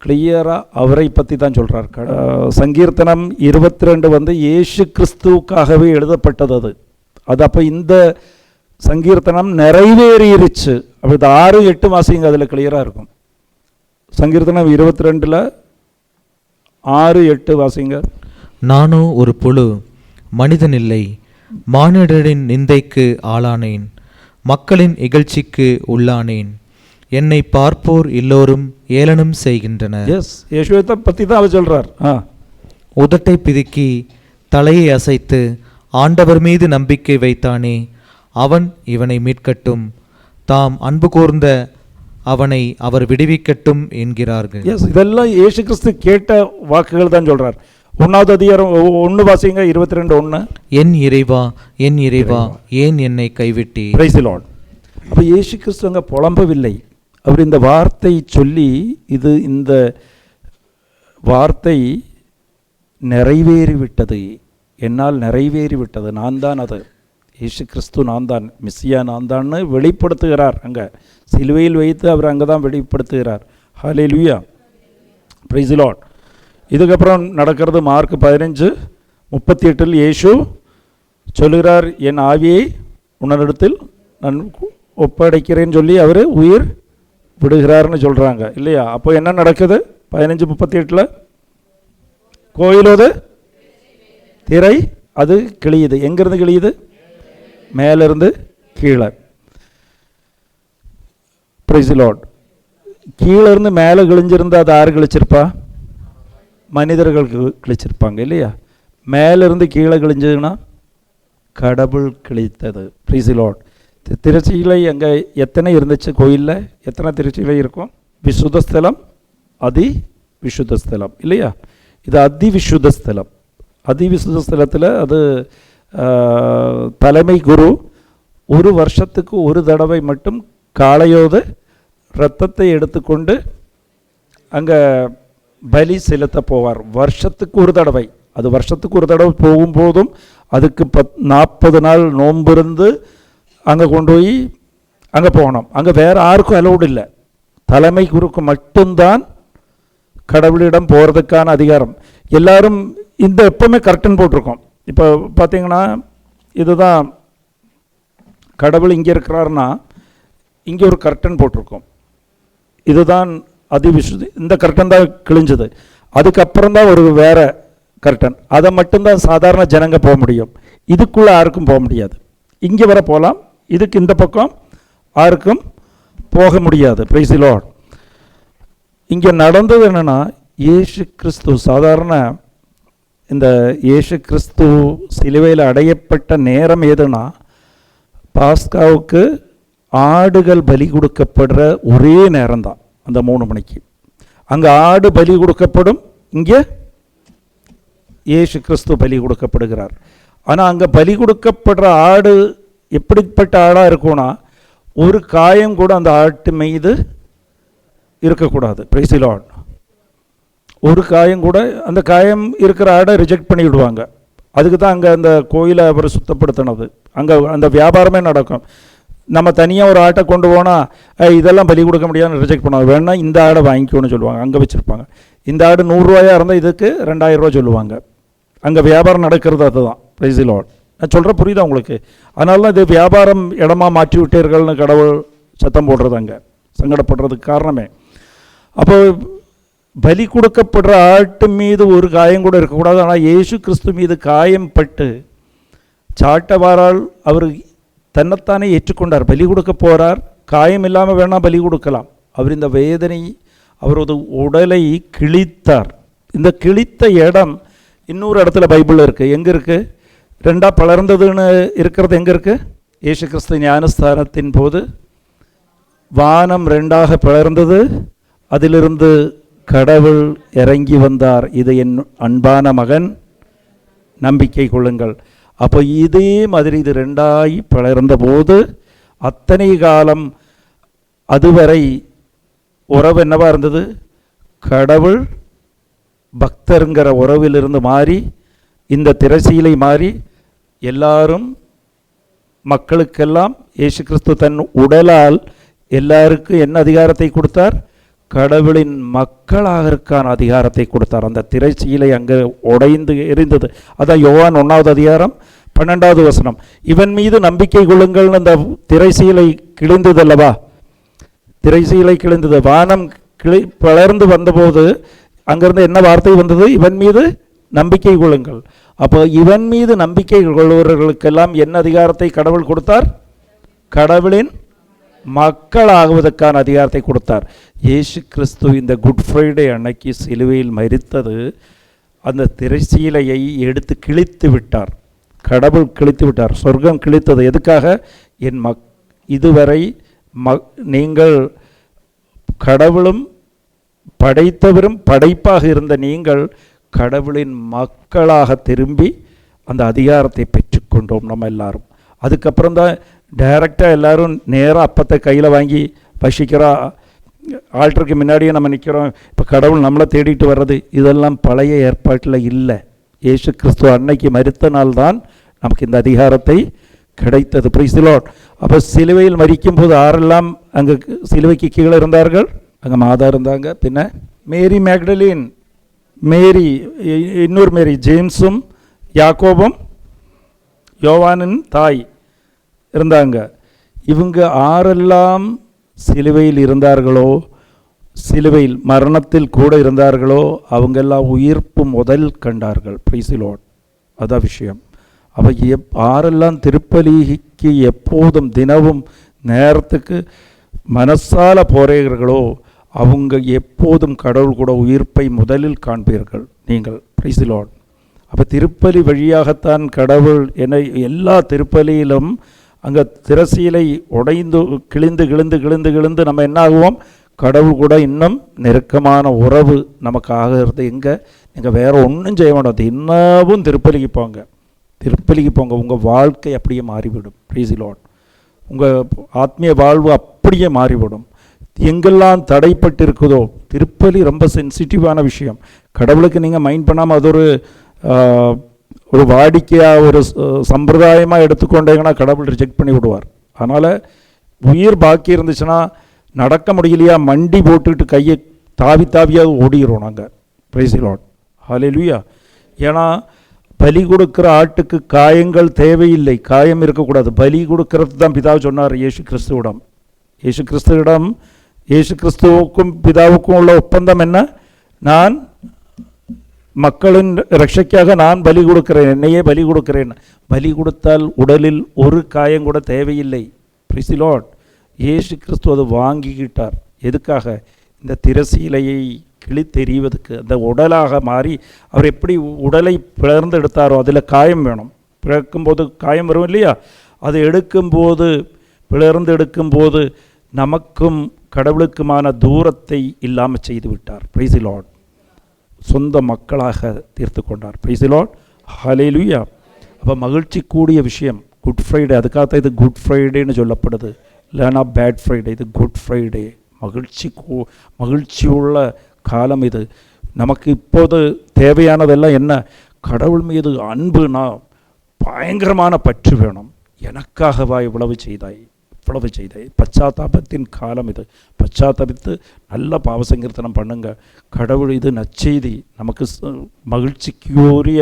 கிளியராக அவரை பற்றி தான் சொல்கிறார். சங்கீர்த்தனம் 22 இயேசு கிறிஸ்துவுக்காகவே எழுதப்பட்டது. அது அப்போ இந்த சங்கீர்த்தனம் நிறைவேறிருச்சு. அப்போ இது 6-8 வாசிங்க, அதில் கிளியராக இருக்கும். சங்கீர்த்தனம் 22 6-8 வாசிங்க. நானோ ஒரு புழு, மனிதனில்லை, மானிடரின் நிந்தைக்கு ஆளானேன், மக்களின் இகழ்ச்சிக்கு உள்ளானேன், என்னை பார்ப்போர் எல்லோரும் ஏளனம் செய்கின்றனர். எஸ், யேசுவை பற்றி தான் அவர் சொல்கிறார். உதட்டை பிதுக்கி தலையை அசைத்து ஆண்டவர் மீது நம்பிக்கை வைத்தானே, அவன் இவனை மீட்கட்டும், தாம் அன்பு கூர்ந்த அவனை அவர் விடுவிக்கட்டும் என்கிறார்கள். எஸ், இதெல்லாம் இயேசு கிறிஸ்து கேட்ட வாக்குகள் தான் சொல்கிறார். 1வது அதிகாரம் 1 வாசிங்க. 22:1. என் இறைவா, என் இறைவா, ஏன் என்னை கைவிட்டி. Price the lord. அப்போ இயேசு கிறிஸ்து அங்கே புலம்பவில்லை. அவர் இந்த வார்த்தை சொல்லி, இந்த வார்த்தை நிறைவேறிவிட்டது, என்னால் நிறைவேறிவிட்டது, நான் தான் அது, இயேசு கிறிஸ்து நான் தான், மெஸ்ஸியா நான் தான்னு வெளிப்படுத்துகிறார். அங்கே சிலுவையில் வைத்து அவர் அங்கே தான் வெளிப்படுத்துகிறார். ஹல்லேலூயா. Praise the lord. இதுக்கப்புறம் நடக்கிறது மார்க் 15:38 இயேசு சொல்லுகிறார், என் ஆவியை உன்னிடத்தில் நான் ஒப்படைக்கிறேன்னு சொல்லி அவர் உயிர் விடுகிறார்னு சொல்கிறாங்க இல்லையா? அப்போ என்ன நடக்குது? 15:38 கோயிலோது திரை அது கிழியுது. எங்கேருந்து கிழியுது? மேலிருந்து கீழே. Price the Lord. கீழே இருந்து மேலே கிழிஞ்சிருந்தா அது யார் கிழிச்சிருப்பா? மனிதர்கள் கிழிச்சிருப்பாங்க இல்லையா? மேலிருந்து கீழே கிழிஞ்சதுன்னா கடவுள் கிழித்தது. Price the Lord. திருச்சிலை அங்கே எத்தனை இருந்துச்சு? கோயிலில் எத்தனை திருச்சிலை இருக்கும்? விசுத்த ஸ்தலம், அதி விசுத்த ஸ்தலம் இல்லையா? இது அதி விசுத்த ஸ்தலம். அதி விசுத்த ஸ்தலத்தில் அது தலைமை குரு ஒரு வருஷத்துக்கு ஒரு தடவை மட்டும் காளையோடு இரத்தத்தை எடுத்துக்கொண்டு அங்கே பலி செலுத்த போவார். வருஷத்துக்கு ஒரு தடவை. அது வருஷத்துக்கு ஒரு தடவை போகும்போதும் அதுக்கு 40 நாள் நோம்பிருந்து அங்கே கொண்டு போய் அங்கே போகணும். அங்கே வேறு யாருக்கும் அலோடு இல்லை. தலைமை குருக்கு மட்டும்தான் கடவுளிடம் போகிறதுக்கான அதிகாரம். எல்லாரும் இந்த எப்போவுமே கர்டன் போட்டிருக்கோம். இப்போ பார்த்தீங்கன்னா இதுதான் கடவுள் இங்கே இருக்கிறாருன்னா இங்கே ஒரு கர்டன் போட்டிருக்கோம். இதுதான் அதிவிசுதி. இந்த கர்டன் தான் கிழிஞ்சது. அதுக்கப்புறம் தான் ஒரு வேற கர்டன். அதை மட்டும்தான் சாதாரண ஜனங்க போக முடியும். இதுக்குள்ளே யாருக்கும் போக முடியாது. இங்கே வர போகலாம், இதுக்கு இந்த பக்கம் யாருக்கும் போக முடியாது. Price the Lord. இங்கே நடந்தது என்னென்னா, இயேசு கிறிஸ்து சாதாரண இந்த இயேசு கிறிஸ்து சிலுவையில் அடையப்பட்ட நேரம் எதுனா, பாஸ்காவுக்கு ஆடுகள் பலி கொடுக்கப்படுற ஒரே நேரம்தான் அந்த 3 மணிக்கு. அங்கே ஆடு பலி கொடுக்கப்படும், இங்கே இயேசு கிறிஸ்து பலி கொடுக்கப்படுகிறார். ஆனால் அங்கே பலி கொடுக்கப்படுற ஆடு எப்படிப்பட்ட ஆடாக இருக்கும்னா, ஒரு காயம் கூட அந்த ஆட்டு மீது இருக்கக்கூடாது. Price the Lord. ஒரு காயம் கூட, அந்த காயம் இருக்கிற ஆடை ரிஜெக்ட் பண்ணி விடுவாங்க. அதுக்கு தான் அங்கே அந்த கோயிலை அவர் சுத்தப்படுத்தினது. அங்கே அந்த வியாபாரமே நடக்கும். நம்ம தனியாக ஒரு ஆட்டை கொண்டு போனால் இதெல்லாம் பலி கொடுக்க முடியாதுன்னு ரிஜெக்ட் பண்ணுவாங்க. வேணா இந்த ஆடை வாங்கிக்கணும்னு சொல்லுவாங்க. அங்கே வச்சுருப்பாங்க. இந்த ஆடு 100 ரூபாயாக இருந்தால் இதுக்கு 2000 ரூபா சொல்லுவாங்க. அங்கே வியாபாரம் நடக்கிறது அதுதான். Price the Lord. நான் சொல்கிற புரியுதா உங்களுக்கு? அதனால தான் இது வியாபாரம் இடமா மாற்றி விட்டீர்கள்னு கடவுள் சத்தம் போடுறது, அங்கே சங்கடப்படுறதுக்கு காரணமே. அப்போ பலி கொடுக்கப்படுற ஆட்டு மீது ஒரு காயம் கூட இருக்கக்கூடாது. ஆனால் இயேசு கிறிஸ்து மீது காயம் பட்டு சாட்டவாரால் அவர் தன்னைத்தானே ஏற்றுக்கொண்டார். பலி கொடுக்க போகிறார். காயம் இல்லாமல் வேணால் பலி கொடுக்கலாம். அவர் இந்த வேதனை, அவரது உடலை கிழித்தார். இந்த கிழித்த இடம் இன்னொரு இடத்துல பைபிளில் இருக்குது. எங்கே இருக்குது? 2 பிளர்ந்ததுன்னு இருக்கிறது எங்கே இருக்குது? இயேசு கிறிஸ்து ஞானஸ்தானத்தின் போது வானம் 2 பிளர்ந்தது, அதிலிருந்து கடவுள் இறங்கி வந்தார். இது என் அன்பான மகன், நம்பிக்கை கொள்ளுங்கள். அப்போ இதே மாதிரி இது 2 பிளர்ந்த போது அத்தனை காலம் அதுவரை உறவு என்னவா இருந்தது? கடவுள் பக்தருங்கிற உறவிலிருந்து மாறி இந்த திரைசீலை மாறி எல்லாரும் மக்களுக்கெல்லாம் இயேசு கிறிஸ்து தன் உடலால் எல்லாருக்கும் என்ன அதிகாரத்தை கொடுத்தார்? கடவுளின் மக்களாகற்கான அதிகாரத்தை கொடுத்தார். அந்த திரைச்சீலை அங்கே உடைந்து எரிந்தது. அதான் யோவான் 1வது அதிகாரம் 12வது வசனம். இவன் மீது நம்பிக்கை கொள்ளுங்கள்னு அந்த திரைச்சீலை கிழிந்தது அல்லவா? திரைச்சீலை கிழிந்தது. வானம் பிளர்ந்து வந்தபோது அங்கிருந்து என்ன வார்த்தை வந்தது? இவன் மீது நம்பிக்கை கொள்ளுங்கள். அப்போ இவன் மீது நம்பிக்கை கொள்பவர்களுக்கெல்லாம் என்ன அதிகாரத்தை கடவுள் கொடுத்தார்? கடவுளின் மக்களாகுவதற்கான அதிகாரத்தை கொடுத்தார். இயேசு கிறிஸ்து இந்த குட் ஃப்ரைடே அன்னைக்கு சிலுவையில் மரித்தது அந்த திரைச்சீலையை எடுத்து கிழித்து விட்டார். கடவுள் கிழித்து விட்டார். சொர்க்கம் கிழித்தது. எதுக்காக? என் இதுவரை நீங்கள் கடவுளும் படைத்தவரும் படைப்பாக இருந்த நீங்கள் கடவுளின் மக்களாக திரும்பி அந்த அதிகாரத்தை பெற்றுக்கொண்டோம் நம்ம எல்லாரும். அதுக்கப்புறம் தான் டைரெக்டாக எல்லோரும் நேராக அப்பத்தை கையில் வாங்கி பசிக்கிறா, ஆல்டருக்கு முன்னாடியே நம்ம நிற்கிறோம். இப்போ கடவுள் நம்மளை தேடிட்டு வர்றது இதெல்லாம் பழைய ஏற்பாட்டில் இல்லை. இயேசு கிறிஸ்துவ அன்னைக்கு மரித்த நாள் தான் நமக்கு இந்த அதிகாரத்தை கிடைத்தது. Price the lord. அப்போ சிலுவையில் மரிக்கும் போது யாரெல்லாம் அங்கே சிலுவைக்கு கீழே இருந்தார்கள்? அங்கே மாதா இருந்தாங்க, பின்ன மேரி மேக்டலின், மேரி, இன்னொரு மேரி, ஜேம்ஸும் யாக்கோபும் யோவானின் தாய் இருந்தாங்க. இவங்க யாரெல்லாம் சிலுவையில் இருந்தார்களோ, சிலுவையில் மரணத்தில் கூட இருந்தார்களோ, அவங்கெல்லாம் உயிர்ப்பு முதல் கண்டார்கள். Price the Lord. அதான் விஷயம். அவ யாரெல்லாம் திருப்பலிக்கு எப்போதும் தினமும் நேரத்துக்கு மனசால போறீர்களோ அவங்க எப்போதும் கடவுள் கூட உயிர்ப்பை முதலில் காண்பீர்கள் நீங்கள். Price the lord. அப்போ திருப்பலி வழியாகத்தான் கடவுள் என எல்லா திருப்பலியிலும் அங்கே திரைச்சீலை உடைந்து கிழிந்து கிழிந்து கிழிந்து கிழிந்து நம்ம என்ன ஆகுவோம்? கடவுள் கூட இன்னும் நெருக்கமான உறவு நமக்கு ஆகிறது. எங்கே? நீங்கள் வேறு ஒன்றும் செய்ய மாட்டோம். இன்னமும் திருப்பலிக்கு போங்க. திருப்பலிக்கு போங்க, உங்கள் வாழ்க்கை அப்படியே மாறிவிடும். Price the Lord. உங்கள் ஆத்மீய வாழ்வு அப்படியே மாறிவிடும். எங்கெல்லாம் தடைப்பட்டு இருக்குதோ, திருப்பலி ரொம்ப சென்சிட்டிவான விஷயம். கடவுளுக்கு நீங்கள் மைண்ட் பண்ணாமல் அது ஒரு வாடிக்கையாக ஒரு சம்பிரதாயமாக எடுத்துக்கொண்டீங்கன்னா கடவுள் ரிஜெக்ட் பண்ணி விடுவார். அதனால் உயிர் பாக்கி இருந்துச்சுன்னா, நடக்க முடியலையா மண்டி போட்டுக்கிட்டு கையை தாவியாவது ஓடிக்கிறோம் நாங்கள். Praise the lord. ஹல்லேலூயா. ஏன்னா பலி கொடுக்குற ஆட்டுக்கு காயங்கள் தேவையில்லை, காயம் இருக்கக்கூடாது. பலி கொடுக்கறது தான் பிதா சொன்னார் இயேசு கிறிஸ்துவிடம். இயேசு கிறிஸ்துவுக்கும் பிதாவுக்கும் உள்ள ஒப்பந்தம் என்ன? நான் மக்களின் ரட்சைக்காக நான் பலி கொடுக்கிறேன், என்னையே பலி கொடுக்கிறேன். பலி கொடுத்தால் உடலில் ஒரு காயம் கூட தேவையில்லை. Price the Lord. இயேசு கிறிஸ்து அதை வாங்கிக்கிட்டார். எதுக்காக? இந்த திரசீலையை கிழித்தெறிவதுக்கு. அந்த உடலாக மாறி அவர் எப்படி உடலை பிளர்ந்து எடுத்தாரோ அதில் காயம் வேணும். பிறக்கும்போது காயம் வரும் இல்லையா? அதை எடுக்கும்போது, பிளர்ந்து எடுக்கும்போது நமக்கும் கடவுளுக்குமான தூரத்தை இல்லாமல் செய்து விட்டார். Praise the lord. சொந்த மக்களாக தீர்த்து கொண்டார். Praise the lord. ஹல்லேலூயா. அப்போ மகிழ்ச்சி கூடிய விஷயம் குட் ஃப்ரைடே. அதுக்காக இது குட் ஃப்ரைடேன்னு சொல்லப்படுது, இல்லைனா பேட் ஃப்ரைடே. இது குட் ஃப்ரைடே. மகிழ்ச்சியுள்ள காலம் இது. நமக்கு இப்போது தேவையானதெல்லாம் என்ன? கடவுள் மீது அன்புனா பயங்கரமான பற்று வேணும். எனக்காகவா இவ்வளவு செய்தாய்? பச்சாத்தாபத்தின் காலம் இது. பச்சாத்தாபித்து நல்ல பாவசங்கீர்த்தனம் பண்ணுங்க. கடவுள் இது நற்செய்தி. நமக்கு மகிழ்ச்சிக்குரிய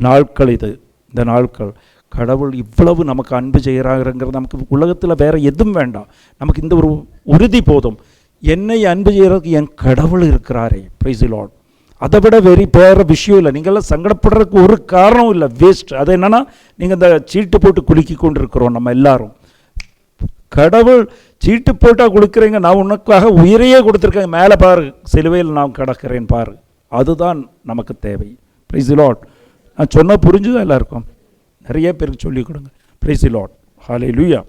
நாட்கள் இது. இந்த நாட்கள் கடவுள் இவ்வளவு நமக்கு அன்பு செய்கிறாங்கிறது நமக்கு உலகத்தில் வேறு எதுவும் வேண்டாம். நமக்கு இந்த ஒரு உறுதி போதும். என்னை அன்பு செய்கிறதுக்கு என் கடவுள் இருக்கிறாரே. Price the Lord. அதை விட வேறு விஷயம் இல்லை. நீங்கள்லாம் சங்கடப்படுறதுக்கு ஒரு காரணம் இல்லை. வேஸ்ட். அது என்னென்னா, நீங்கள் இந்த சீட்டு போட்டு குலுக்கி கொண்டு இருக்கிறோம் நம்ம எல்லாரும். கடவுள் சீட்டு போட்டால் கொடுக்குறீங்க, நான் உனக்காக உயிரையே கொடுத்துருக்கேன், மேலே பாரு சிலுவையில் நான் கிடக்கிறேன் பாரு. அதுதான் நமக்கு தேவை. Price the Lord. நான் சொன்னால் புரிஞ்சுதான் எல்லாருக்கும். நிறைய பேருக்கு சொல்லிக் கொடுங்க. Price the lord. ஹல்லேலூயா.